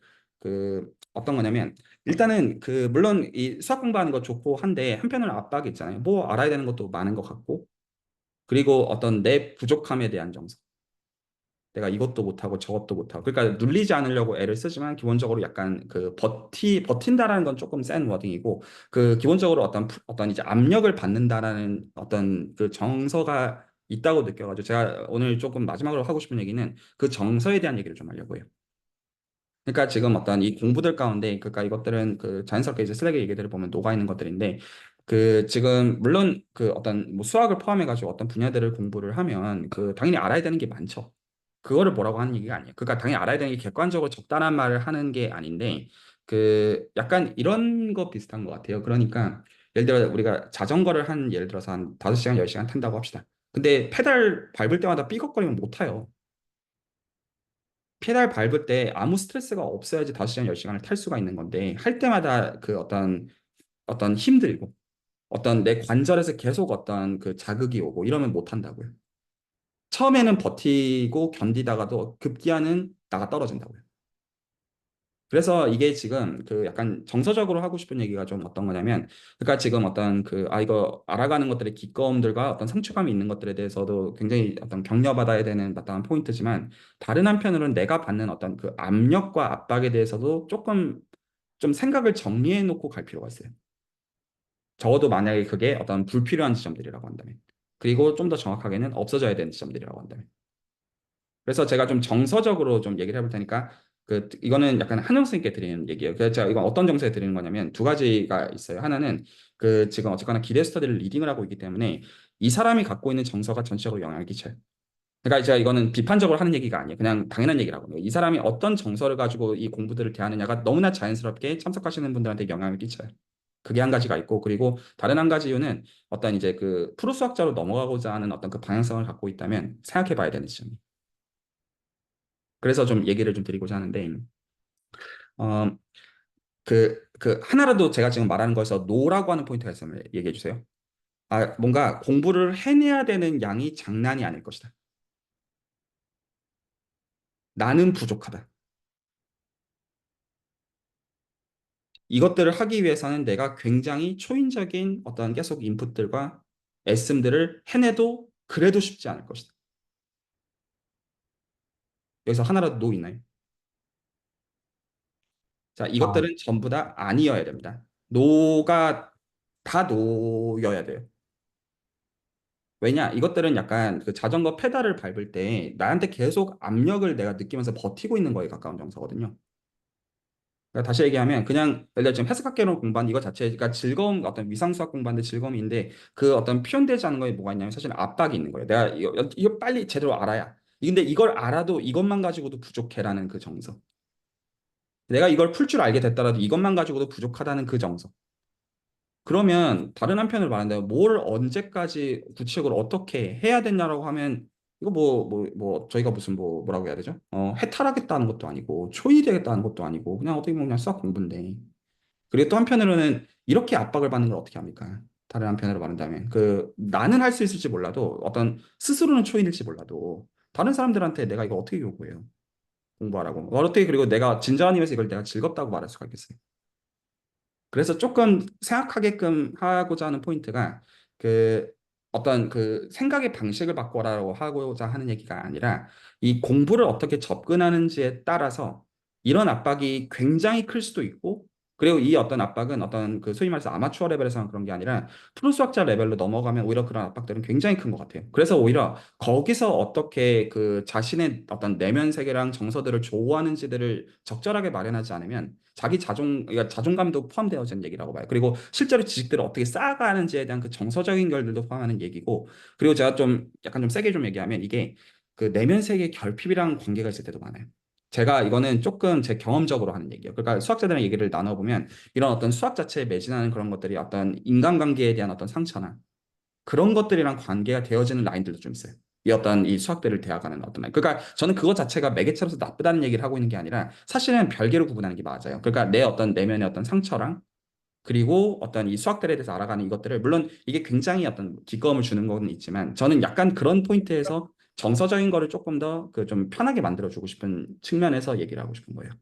어떤 거냐면 일단은 그 물론 이 수학 공부하는 거 좋고 한데 한편으로는 압박이 있잖아요. 뭐 알아야 되는 것도 많은 것 같고 그리고 어떤 내 부족함에 대한 정서. 내가 이것도 못하고 저것도 못하고 그러니까 눌리지 않으려고 애를 쓰지만 기본적으로 약간 그 버틴다라는 건 조금 센 워딩이고 그 기본적으로 어떤 이제 압력을 받는다라는 어떤 그 정서가 있다고 느껴가지고 제가 오늘 조금 마지막으로 하고 싶은 얘기는 그 정서에 대한 얘기를 좀 하려고 해요. 그러니까 지금 어떤 이 공부들 가운데 그러니까 이것들은 그 자연스럽게 이제 슬랙의 얘기들을 보면 녹아 있는 것들인데 그 지금 물론 그 어떤 뭐 수학을 포함해 가지고 어떤 분야들을 공부를 하면 그 당연히 알아야 되는 게 많죠. 그거를 뭐라고 하는 얘기가 아니에요. 그러니까 당연히 알아야 되는 게 객관적으로 적당한 말을 하는 게 아닌데 그 약간 이런 거 비슷한 것 같아요. 그러니까 예를 들어 우리가 자전거를 한 예를 들어서 한 5시간, 10시간 탄다고 합시다. 근데 페달 밟을 때마다 삐걱거리면 못 타요. 페달 밟을 때 아무 스트레스가 없어야지 5시간, 10시간을 탈 수가 있는 건데 할 때마다 그 어떤 힘들고 어떤 내 관절에서 계속 어떤 그 자극이 오고 이러면 못 한다고요. 처음에는 버티고 견디다가도 급기야는 나가 떨어진다고요. 그래서 이게 지금 그 약간 정서적으로 하고 싶은 얘기가 좀 어떤 거냐면 그러니까 지금 어떤 그 이거 알아가는 것들의 기꺼움들과 어떤 성취감이 있는 것들에 대해서도 굉장히 어떤 격려받아야 되는 마땅한 포인트지만 다른 한편으로는 내가 받는 어떤 그 압력과 압박에 대해서도 조금 좀 생각을 정리해 놓고 갈 필요가 있어요. 적어도 만약에 그게 어떤 불필요한 지점들이라고 한다면 그리고 좀 더 정확하게는 없어져야 되는 지점들이라고 한다면 그래서 제가 좀 정서적으로 좀 얘기를 해볼 테니까 그 이거는 약간 한영 선생님께 드리는 얘기예요. 그래서 제가 이건 어떤 정서에 드리는 거냐면 두 가지가 있어요. 하나는 그 지금 어쨌거나 기대 스터디를 리딩을 하고 있기 때문에 이 사람이 갖고 있는 정서가 전체적으로 영향을 끼쳐요. 그러니까 제가 이거는 비판적으로 하는 얘기가 아니에요. 그냥 당연한 얘기라고. 이 사람이 어떤 정서를 가지고 이 공부들을 대하느냐가 너무나 자연스럽게 참석하시는 분들한테 영향을 끼쳐요. 그게 한 가지가 있고 그리고 다른 한 가지 이유는 어떤 이제 그 프로 수학자로 넘어가고자 하는 어떤 그 방향성을 갖고 있다면 생각해 봐야 되는 지점이에요. 그래서 좀 얘기를 좀 드리고자 하는데, 어, 그 하나라도 제가 지금 말하는 거에서 노라고 하는 포인트가 있으면 얘기해 주세요. 아, 뭔가 공부를 해내야 되는 양이 장난이 아닐 것이다. 나는 부족하다. 이것들을 하기 위해서는 내가 굉장히 초인적인 어떤 계속 인풋들과 애씀들을 해내도 그래도 쉽지 않을 것이다. 여기서 하나라도 노 있나요? 자, 아, 이것들은 전부 다 아니어야 됩니다. 노가 다 노여야 돼요. 왜냐? 이것들은 약간 그 자전거 페달을 밟을 때 나한테 계속 압력을 내가 느끼면서 버티고 있는 거에 가까운 정서거든요. 그러니까 다시 얘기하면 그냥 예를 들어 지금 해석학개론 공부한 이거 자체가 즐거움 어떤 위상수학 공부하는데 즐거움인데 그 어떤 표현되지 않은 거에 뭐가 있냐면 사실 압박이 있는 거예요. 내가 이거 빨리 제대로 알아야. 근데 이걸 알아도 이것만 가지고도 부족해라는 그 정서. 내가 이걸 풀 줄 알게 됐더라도 이것만 가지고도 부족하다는 그 정서. 그러면 다른 한편으로 말한다면 뭘 언제까지 구체적으로 어떻게 해야 되냐라고 하면 이거 저희가 무슨 뭐라고 해야 되죠? 해탈하겠다는 것도 아니고 초일되겠다는 것도 아니고 그냥 어떻게 보면 그냥 수학 공부인데 그리고 또 한편으로는 이렇게 압박을 받는 걸 어떻게 합니까? 다른 한편으로 말한다면 그 나는 할 수 있을지 몰라도 어떤 스스로는 초인일지 몰라도 다른 사람들한테 내가 이거 어떻게 요구해요? 공부하라고 어떻게 그리고 내가 진정한 의미에서 이걸 내가 즐겁다고 말할 수가 있겠어요? 그래서 조금 생각하게끔 하고자 하는 포인트가 그 어떤 그 생각의 방식을 바꿔라고 하고자 하는 얘기가 아니라 이 공부를 어떻게 접근하는지에 따라서 이런 압박이 굉장히 클 수도 있고 그리고 이 어떤 압박은 어떤 그 소위 말해서 아마추어 레벨에서는 그런 게 아니라 프로 수학자 레벨로 넘어가면 오히려 그런 압박들은 굉장히 큰 것 같아요. 그래서 오히려 거기서 어떻게 그 자신의 어떤 내면 세계랑 정서들을 조우하는지들을 적절하게 마련하지 않으면 그러니까 자존감도 포함되어진 얘기라고 봐요. 그리고 실제로 지식들을 어떻게 쌓아가는지에 대한 그 정서적인 결들도 포함하는 얘기고, 그리고 제가 좀 약간 좀 세게 좀 얘기하면 이게 그 내면 세계 결핍이랑 관계가 있을 때도 많아요. 제가 이거는 조금 제 경험적으로 하는 얘기예요. 그러니까 수학자들이랑 얘기를 나눠보면 이런 어떤 수학 자체에 매진하는 그런 것들이 어떤 인간관계에 대한 어떤 상처나 그런 것들이랑 관계가 되어지는 라인들도 좀 있어요. 이 어떤 이 수학들을 대학하는 어떤 라인. 그러니까 저는 그것 자체가 매개체로서 나쁘다는 얘기를 하고 있는 게 아니라 사실은 별개로 구분하는 게 맞아요. 그러니까 내 어떤 내면의 어떤 상처랑 그리고 어떤 이 수학들에 대해서 알아가는 이것들을 물론 이게 굉장히 어떤 기꺼움을 주는 건 있지만 저는 약간 그런 포인트에서 정서적인 거를 조금 더 그 좀 편하게 만들어주고 싶은 측면에서 얘기를 하고 싶은 거예요.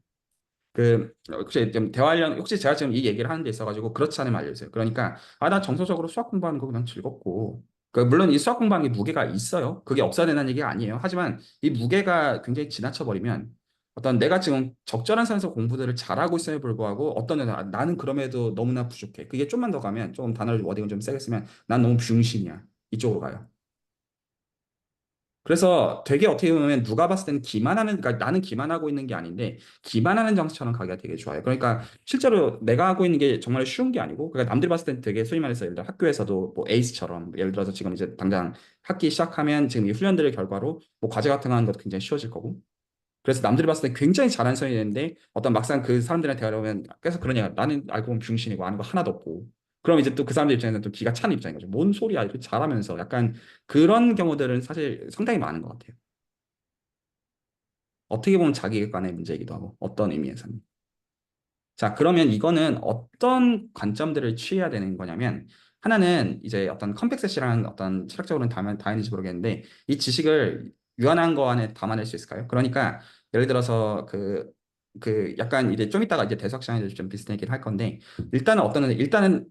혹시 좀 대화하려는 혹시 제가 지금 이 얘기를 하는 데 있어가지고 그렇지 않으면 알려주세요. 그러니까 나 정서적으로 수학 공부하는 거 그냥 즐겁고 물론 이 수학 공부하는 게 무게가 있어요. 그게 없어야 된다는 얘기가 아니에요. 하지만 이 무게가 굉장히 지나쳐 버리면 어떤 내가 지금 적절한 선에서 공부들을 잘하고 있음에 불구하고 어떤 애는 나는 그럼에도 너무나 부족해. 그게 좀만 더 가면 좀 단어를 워딩을 좀 세게 쓰면 난 너무 병신이야. 이쪽으로 가요. 그래서 되게 어떻게 보면 누가 봤을 때는 그러니까 나는 기만하고 있는 게 아닌데 기만하는 정서처럼 가기가 되게 좋아요. 그러니까 실제로 내가 하고 있는 게 정말 쉬운 게 아니고 그러니까 남들이 봤을 때는 되게 소위 말해서 예를 들어 학교에서도 뭐 에이스처럼 예를 들어서 지금 이제 당장 학기 시작하면 지금 이 훈련들의 결과로 뭐 과제 같은 거 하는 것도 굉장히 쉬워질 거고 그래서 남들이 봤을 때 굉장히 잘하는 성이 되는데 어떤 막상 그 사람들이랑 대화를 하면 계속 그러냐 나는 알고 보면 병신이고 아는 거 하나도 없고 그럼 이제 또 그 사람들 입장에서는 또 기가 차는 입장인 거죠. 뭔 소리야 이렇게 잘하면서 약간 그런 경우들은 사실 상당히 많은 것 같아요. 어떻게 보면 자기 간의 문제이기도 하고 어떤 의미에서는. 자, 그러면 이거는 어떤 관점들을 취해야 되는 거냐면 하나는 이제 어떤 컴팩셋이라는 어떤 철학적으로는 당연인지 모르겠는데 이 지식을 유한한 거 안에 담아낼 수 있을까요? 그러니까 예를 들어서 약간 이제 좀 이따가 이제 대석 시간에 좀 비슷한 얘기를 할 건데 일단은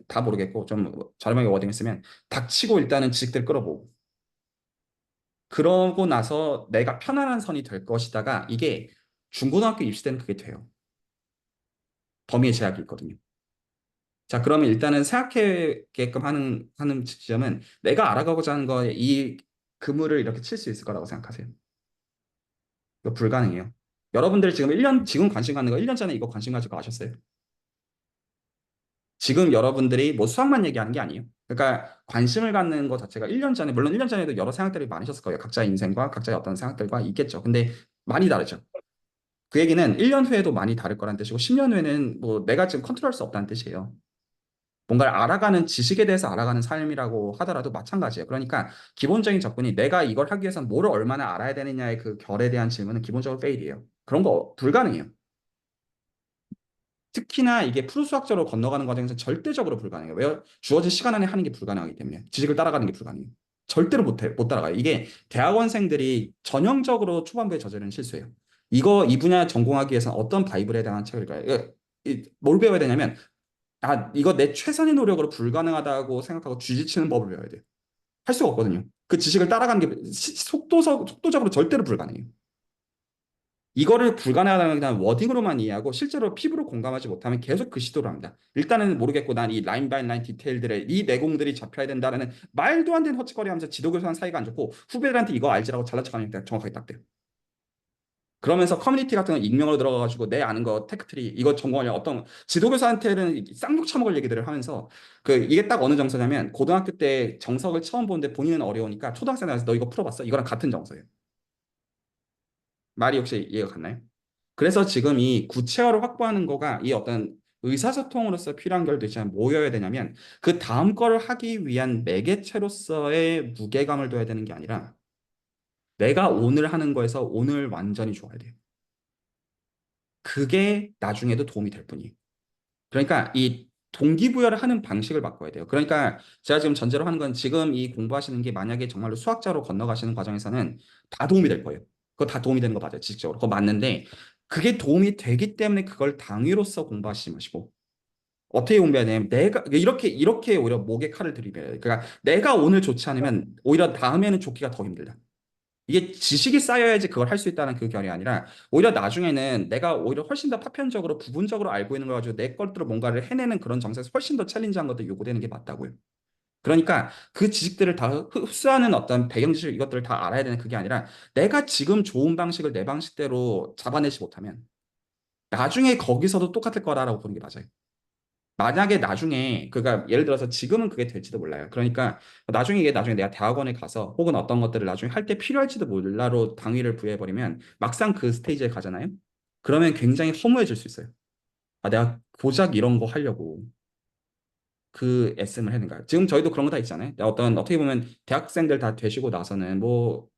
다 모르겠고 좀 저렴하게 워딩을 쓰면 닥치고 일단은 지식들 끌어보고 그러고 나서 내가 편안한 선이 될 것이다가 이게 중고등학교 입시 때는 그게 돼요. 범위의 제약이 있거든요. 자, 그러면 일단은 생각하게끔 하는 지점은 내가 알아가고자 하는 거에 이 그물을 이렇게 칠 수 있을 거라고 생각하세요. 이거 불가능해요. 여러분들 지금 관심 갖는 거 1년 전에 이거 관심 가지고 아셨어요? 지금 여러분들이 뭐 수학만 얘기하는 게 아니에요. 그러니까 관심을 갖는 것 자체가 1년 전에, 물론 1년 전에도 여러 생각들이 많으셨을 거예요. 각자의 인생과 각자의 어떤 생각들과 있겠죠. 근데 많이 다르죠. 그 얘기는 1년 후에도 많이 다를 거란 뜻이고 10년 후에는 뭐 내가 지금 컨트롤할 수 없다는 뜻이에요. 뭔가를 알아가는 지식에 대해서 알아가는 삶이라고 하더라도 마찬가지예요. 그러니까 기본적인 접근이 내가 이걸 하기 위해서는 뭐를 얼마나 알아야 되느냐의 그 결에 대한 질문은 기본적으로 페일이에요. 그런 거 불가능해요. 특히나 이게 프로수학적으로 건너가는 과정에서 절대적으로 불가능해요. 왜요? 주어진 시간 안에 하는 게 불가능하기 때문에 지식을 따라가는 게 불가능해요. 절대로 못 따라가요. 이게 대학원생들이 전형적으로 초반부에 저지르는 실수예요. 이 분야 전공하기 위해서는 어떤 바이블에 대한 책을 읽어요. 뭘 배워야 되냐면 이거 내 최선의 노력으로 불가능하다고 생각하고 쥐지치는 법을 배워야 돼요. 할 수가 없거든요. 그 지식을 따라가는 게 속도적으로 절대로 불가능해요. 이거를 불가능하다는 그냥 워딩으로만 이해하고 실제로 피부로 공감하지 못하면 계속 그 시도를 합니다. 일단은 모르겠고 난 이 라인 바이 라인 디테일들의 이 내공들이 잡혀야 된다는 말도 안 되는 헛짓거리 하면서 지도교수랑 사이가 안 좋고 후배들한테 이거 알지라고 잘난 척하는 게 정확하게 딱 돼요. 그러면서 커뮤니티 같은 거 익명으로 들어가가지고 내 아는 거 테크트리 이거 전공하려 어떤 지도교사한테는 쌍욕 처먹을 얘기들을 하면서 이게 딱 어느 정서냐면 고등학교 때 정석을 처음 보는데 본인은 어려우니까 초등학생한테 너 이거 풀어봤어? 이거랑 같은 정서예요. 말이 혹시 이해가 갔나요? 그래서 지금 이 구체화를 확보하는 거가 이 어떤 의사소통으로서 필요한 걸 도대체 뭐여야 되냐면 그 다음 거를 하기 위한 매개체로서의 무게감을 둬야 되는 게 아니라 내가 오늘 하는 거에서 오늘 완전히 좋아야 돼요. 그게 나중에도 도움이 될 뿐이에요. 그러니까 이 동기부여를 하는 방식을 바꿔야 돼요. 그러니까 제가 지금 전제로 하는 건 지금 이 공부하시는 게 만약에 정말로 수학자로 건너가시는 과정에서는 다 도움이 될 거예요. 그거 다 도움이 되는 거 맞아요. 지식적으로. 그거 맞는데 그게 도움이 되기 때문에 그걸 당위로서 공부하시지 마시고 어떻게 공부해야 되냐면 내가 이렇게 오히려 목에 칼을 들이밀어야 돼요. 그러니까 내가 오늘 좋지 않으면 오히려 다음에는 좋기가 더 힘들다. 이게 지식이 쌓여야지 그걸 할 수 있다는 그 결이 아니라 오히려 나중에는 내가 오히려 훨씬 더 파편적으로 부분적으로 알고 있는 걸 가지고 내 것들로 뭔가를 해내는 그런 정서에서 훨씬 더 챌린지한 것도 요구되는 게 맞다고요. 그러니까 그 지식들을 다 흡수하는 어떤 배경 지식 이것들을 다 알아야 되는 그게 아니라 내가 지금 좋은 방식을 내 방식대로 잡아내지 못하면 나중에 거기서도 똑같을 거라고 보는 게 맞아요. 만약에 나중에 그가 예를 들어서 지금은 그게 될지도 몰라요. 그러니까 나중에 내가 대학원에 가서 혹은 어떤 것들을 나중에 할 때 필요할지도 몰라로 당위를 부여해 버리면 막상 그 스테이지에 가잖아요. 그러면 굉장히 허무해질 수 있어요. 내가 고작 이런 거 하려고 그 애씀을 했는가. 지금 저희도 그런 거 다 있잖아요. 어떻게 보면 대학생들 다 되시고 나서는 뭐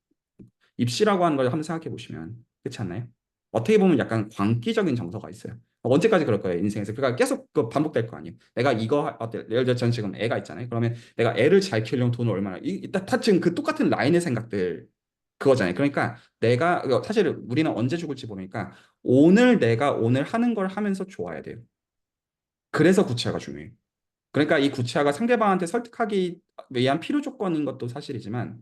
입시라고 하는 걸 한번 생각해 보시면 그렇지 않나요? 어떻게 보면 약간 광기적인 정서가 있어요. 언제까지 그럴 거예요, 인생에서. 그러니까 계속 반복될 거 아니에요. 내가 예를 들어 저는 지금 애가 있잖아요. 그러면 내가 애를 잘 키우려면 돈을 얼마나, 다 지금 그 똑같은 라인의 생각들. 그거잖아요. 그러니까 사실 우리는 언제 죽을지 모르니까 오늘 내가 오늘 하는 걸 하면서 좋아야 돼요. 그래서 구체화가 중요해요. 그러니까 이 구체화가 상대방한테 설득하기 위한 필요 조건인 것도 사실이지만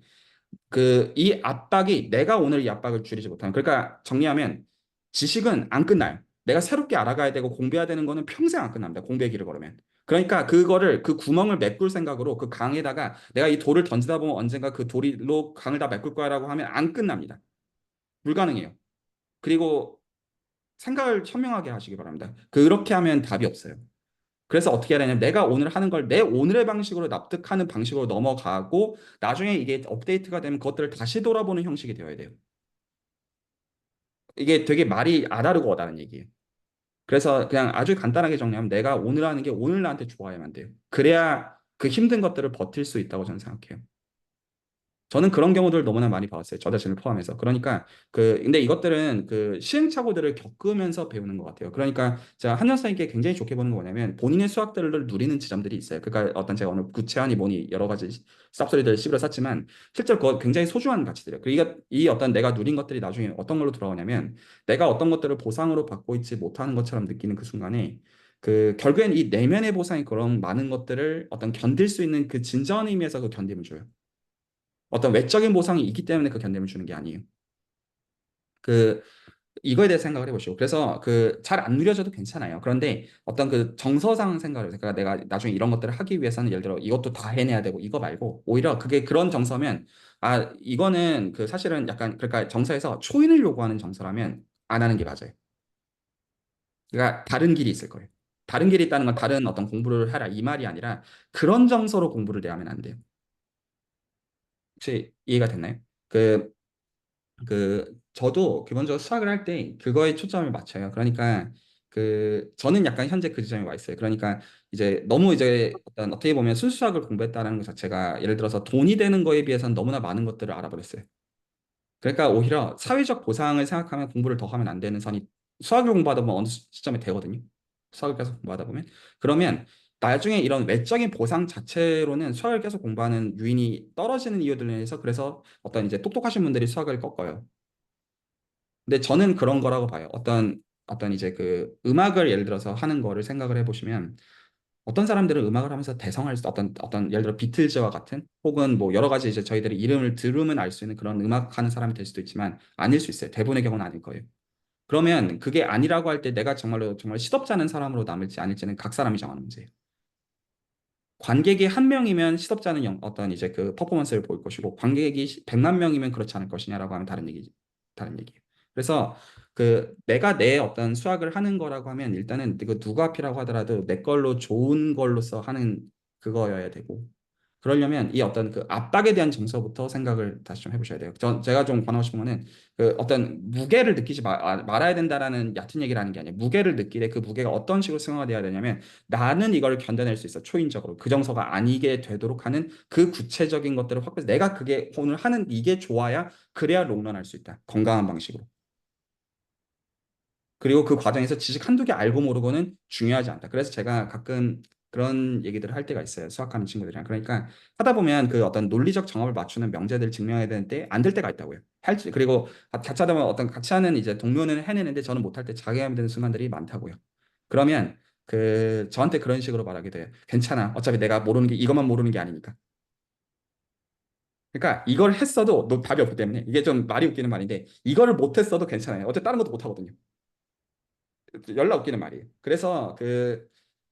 이 압박이 내가 오늘 이 압박을 줄이지 못하면 그러니까 정리하면 지식은 안 끝나요. 내가 새롭게 알아가야 되고 공부해야 되는 거는 평생 안 끝납니다. 공부의 길을 걸으면. 그러니까 그 구멍을 메꿀 생각으로 그 강에다가 내가 이 돌을 던지다 보면 언젠가 그 돌로 강을 다 메꿀 거야라고 하면 안 끝납니다. 불가능해요. 그리고 생각을 현명하게 하시기 바랍니다. 그렇게 하면 답이 없어요. 그래서 어떻게 해야 되냐면 내가 오늘 하는 걸 내 오늘의 방식으로 납득하는 방식으로 넘어가고 나중에 이게 업데이트가 되면 그것들을 다시 돌아보는 형식이 되어야 돼요. 이게 되게 말이 아다르고 어다른 얘기예요. 그래서 그냥 아주 간단하게 정리하면 내가 오늘 하는 게 오늘 나한테 좋아야만 돼요. 그래야 그 힘든 것들을 버틸 수 있다고 저는 생각해요. 저는 그런 경우들 너무나 많이 봤어요. 저 자신을 포함해서. 그러니까 근데 이것들은 시행착오들을 겪으면서 배우는 것 같아요. 그러니까 제가 한년 선생님께 굉장히 좋게 보는 거 뭐냐면 본인의 수학들을 누리는 지점들이 있어요. 그러니까 제가 오늘 구체하니 뭐니 여러 가지 쌉소리들 씹으려 쌌지만 실제로 그거 굉장히 소중한 가치들이에요. 그러니까 이 어떤 내가 누린 것들이 나중에 어떤 걸로 돌아오냐면 내가 어떤 것들을 보상으로 받고 있지 못하는 것처럼 느끼는 그 순간에 결국엔 이 내면의 보상이 그런 많은 것들을 어떤 견딜 수 있는 그 진정한 의미에서 그 견딤을 줘요. 어떤 외적인 보상이 있기 때문에 그 견딤을 주는 게 아니에요. 그 이거에 대해 생각을 해보시고 그래서 잘 안 누려져도 괜찮아요. 그런데 어떤 정서상 생각을 해요. 그러니까 내가 나중에 이런 것들을 하기 위해서는 예를 들어 이것도 다 해내야 되고 이거 말고 오히려 그게 그런 정서면 이거는 사실은 약간 그러니까 정서에서 초인을 요구하는 정서라면 안 하는 게 맞아요. 그러니까 다른 길이 있을 거예요. 다른 길이 있다는 건 다른 어떤 공부를 해라 이 말이 아니라 그런 정서로 공부를 대하면 안 돼요. 혹시 이해가 됐나요? 저도 기본적으로 수학을 할 때 그거에 초점을 맞춰요. 그러니까 저는 약간 현재 그 지점에 와 있어요. 그러니까 이제 너무 이제 어떻게 보면 순수학을 공부했다는 것 자체가 예를 들어서 돈이 되는 거에 비해서는 너무나 많은 것들을 알아버렸어요. 그러니까 오히려 사회적 보상을 생각하면 공부를 더 하면 안 되는 선이 수학을 공부하다 보면 어느 시점에 되거든요. 수학을 계속 공부하다 보면. 그러면 나중에 이런 외적인 보상 자체로는 수학을 계속 공부하는 유인이 떨어지는 이유들에 대해서 그래서 어떤 이제 똑똑하신 분들이 수학을 꺾어요. 근데 저는 그런 거라고 봐요. 어떤 이제 음악을 예를 들어서 하는 거를 생각을 해보시면 어떤 사람들은 음악을 하면서 대성할 수 어떤 예를 들어 비틀즈와 같은 혹은 뭐 여러 가지 이제 저희들이 이름을 들으면 알 수 있는 그런 음악 하는 사람이 될 수도 있지만 아닐 수 있어요. 대부분의 경우는 아닐 거예요. 그러면 그게 아니라고 할 때 내가 정말로 정말 시덥지 않은 사람으로 남을지 아닐지는 각 사람이 정하는 문제예요. 관객이 한 명이면 시덥지 않은 어떤 이제 퍼포먼스를 보일 것이고 관객이 100만 명이면 그렇지 않을 것이냐라고 하면 다른 얘기예요. 그래서 내가 내 어떤 수학을 하는 거라고 하면 일단은 이거 누구 앞이라고 하더라도 내 걸로 좋은 걸로서 하는 그거여야 되고 그러려면 이 어떤 압박에 대한 정서부터 생각을 다시 좀 해보셔야 돼요. 제가 좀 권하고 싶은 거는 어떤 무게를 느끼지 말아야 된다라는 얕은 얘기를 하는 게 아니에요. 무게를 느끼되 그 무게가 어떤 식으로 승화되어야 되냐면 나는 이걸 견뎌낼 수 있어. 초인적으로. 그 정서가 아니게 되도록 하는 그 구체적인 것들을 확보해서 내가 그게 오늘 하는 이게 좋아야 그래야 롱런할 수 있다. 건강한 방식으로. 그리고 그 과정에서 지식 한두 개 알고 모르고는 중요하지 않다. 그래서 제가 가끔 그런 얘기들을 할 때가 있어요. 수학하는 친구들이랑. 그러니까 하다 보면 어떤 논리적 정합을 맞추는 명제들을 증명해야 되는데 안 될 때가 있다고요. 그리고 같이 하다 보면 같이 하는 이제 동료는 해내는데 저는 못할 때 자괴감이 드는 순간들이 많다고요. 그러면 저한테 그런 식으로 말하게 돼요. 괜찮아. 어차피 내가 모르는 게 이것만 모르는 게 아니니까. 그러니까 이걸 했어도 너 답이 없기 때문에 이게 좀 말이 웃기는 말인데 이거를 못했어도 괜찮아요. 어차피 다른 것도 못하거든요. 연락 웃기는 말이에요. 그래서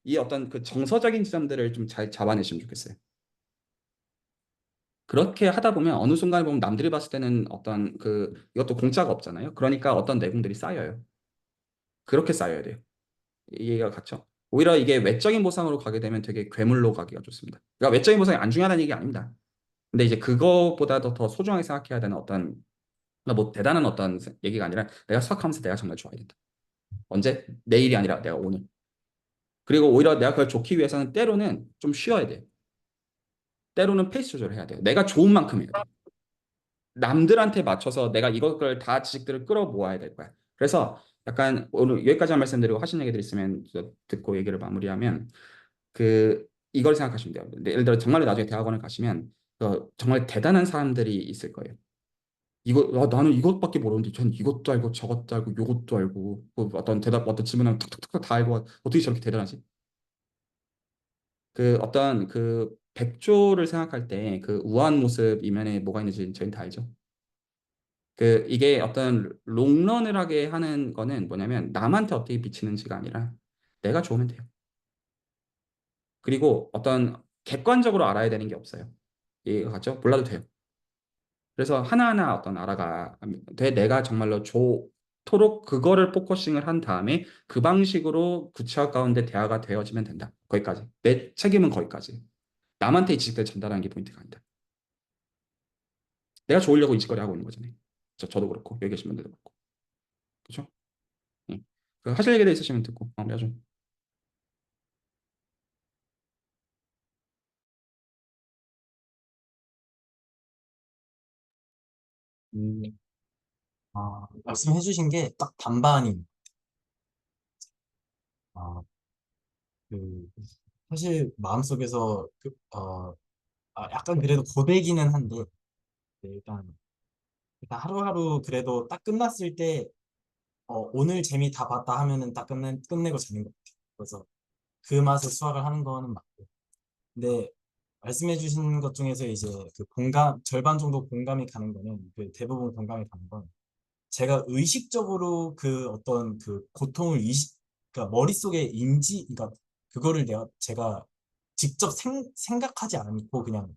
이 어떤 정서적인 지점들을 좀 잘 잡아내시면 좋겠어요. 그렇게 하다 보면 어느 순간에 보면 남들이 봤을 때는 어떤 이것도 공짜가 없잖아요. 그러니까 어떤 내공들이 쌓여요. 그렇게 쌓여야 돼요. 이해가 갔죠? 오히려 이게 외적인 보상으로 가게 되면 되게 괴물로 가기가 좋습니다. 그러니까 외적인 보상이 안 중요하다는 얘기 아닙니다. 근데 이제 그거보다도 더 소중하게 생각해야 되는 어떤 뭐 대단한 어떤 얘기가 아니라 내가 수학하면서 내가 정말 좋아야 된다. 언제? 내일이 아니라 내가 오늘. 그리고 오히려 내가 그걸 좋기 위해서는 때로는 좀 쉬어야 돼요. 때로는 페이스 조절을 해야 돼요. 내가 좋은 만큼 해야 돼요. 남들한테 맞춰서 내가 이걸 다 지식들을 끌어모아야 될 거야. 그래서 약간 오늘 여기까지만 말씀드리고 하신 얘기들 있으면 듣고 얘기를 마무리하면 이걸 생각하시면 돼요. 예를 들어 정말로 나중에 대학원을 가시면 정말 대단한 사람들이 있을 거예요. 나는 이것밖에 모르는데 전 이것도 알고 저것도 알고 요것도 알고 뭐 어떤 질문하면 툭툭툭 다 알고 어떻게 저렇게 대단하지? 그 어떤 그 백조를 생각할 때 그 우아한 모습 이면에 뭐가 있는지 저희는 다 알죠. 그 이게 어떤 롱런을 하게 하는 거는 뭐냐면 남한테 어떻게 비치는지가 아니라 내가 좋으면 돼요. 그리고 어떤 객관적으로 알아야 되는 게 없어요. 이해가 갔죠? 몰라도 돼요. 그래서 하나하나 어떤 알아가 돼 내가 정말로 좋도록 그거를 포커싱을 한 다음에 그 방식으로 구체화 가운데 대화가 되어지면 된다. 거기까지. 내 책임은 거기까지. 남한테 이 지식을 전달하는 게 포인트가 아니다. 내가 좋으려고 이 짓거리 하고 있는 거잖아요. 저도 그렇고 여기 계신 분들도 그렇고. 그렇죠? 예. 그 하실 얘기들 있으시면 듣고 마무리하죠. 음, 말씀해주신 게 딱 반반이, 아, 그, 사실 마음속에서 약간 그래도 고되기는 한데, 네, 일단 하루하루 그래도 딱 끝났을 때, 오늘 재미 다 봤다 하면은 딱 끝내고 자는 것 같아요. 그래서 그 맛을 수확을 하는 거는 맞고. 근데 말씀해주신 것 중에서 이제 그 절반 정도 공감이 가는 거는, 그 대부분 공감이 가는 건, 제가 의식적으로 그 어떤 그 고통을 그러니까 머릿속에 그러니까 그거를 제가 직접 생각하지 않고 그냥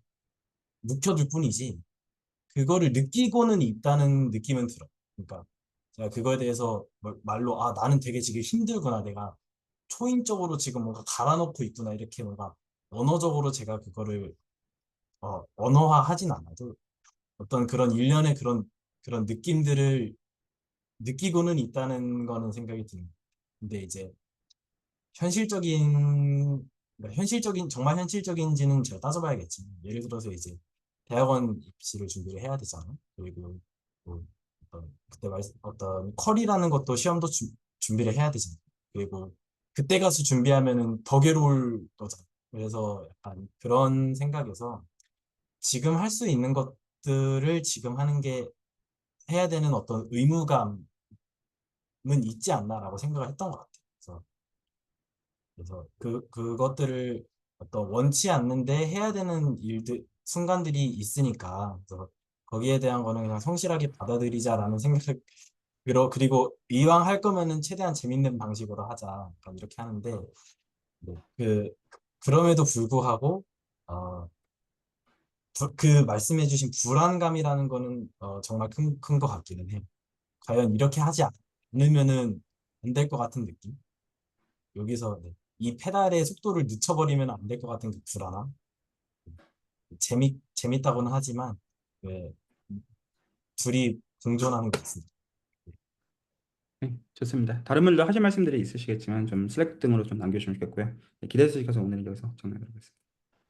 묵혀둘 뿐이지, 그거를 느끼고는 있다는 느낌은 들어요. 그러니까 제가 그거에 대해서 말로, 나는 되게 지금 힘들구나. 내가 초인적으로 지금 뭔가 갈아넣고 있구나. 이렇게 뭔가 언어적으로 제가 그거를 언어화하진 않아도 어떤 그런 일련의 그런 느낌들을 느끼고는 있다는 거는 생각이 듭니다. 근데 이제 정말 현실적인지는 제가 따져봐야겠지만, 예를 들어서 이제 대학원 입시를 준비를 해야 되잖아요. 그리고 뭐 어떤 컬이라는 것도 시험도 준비를 해야 되잖아요. 그리고 그때 가서 준비하면은 더 괴로울 거잖아요. 그래서 약간 그런 생각에서 지금 할 수 있는 것들을 지금 하는 게 해야 되는 어떤 의무감은 있지 않나라고 생각을 했던 것 같아요. 그래서 그것들을 어떤 원치 않는데 해야 되는 순간들이 있으니까, 그래서 거기에 대한 거는 그냥 성실하게 받아들이자라는 생각을, 그리고 이왕 할 거면은 최대한 재밌는 방식으로 하자. 약간 이렇게 하는데, 네, 그럼에도 불구하고, 어, 그 말씀해주신 불안감이라는 거는 정말 큰 것 같기는 해요. 과연 이렇게 하지 않으면은 안 될 것 같은 느낌? 여기서 네, 이 페달의 속도를 늦춰버리면 안 될 것 같은 그 불안함. 재밌다고는 하지만 네, 둘이 공존하는 것 같습니다. 네, 좋습니다. 다른 분들 하실 말씀들이 있으시겠지만 좀 슬랙 등으로 좀 남겨주시면 좋겠고요. 네, 기대해 주셔서 오늘은 여기서 정리하도록 하겠습니다.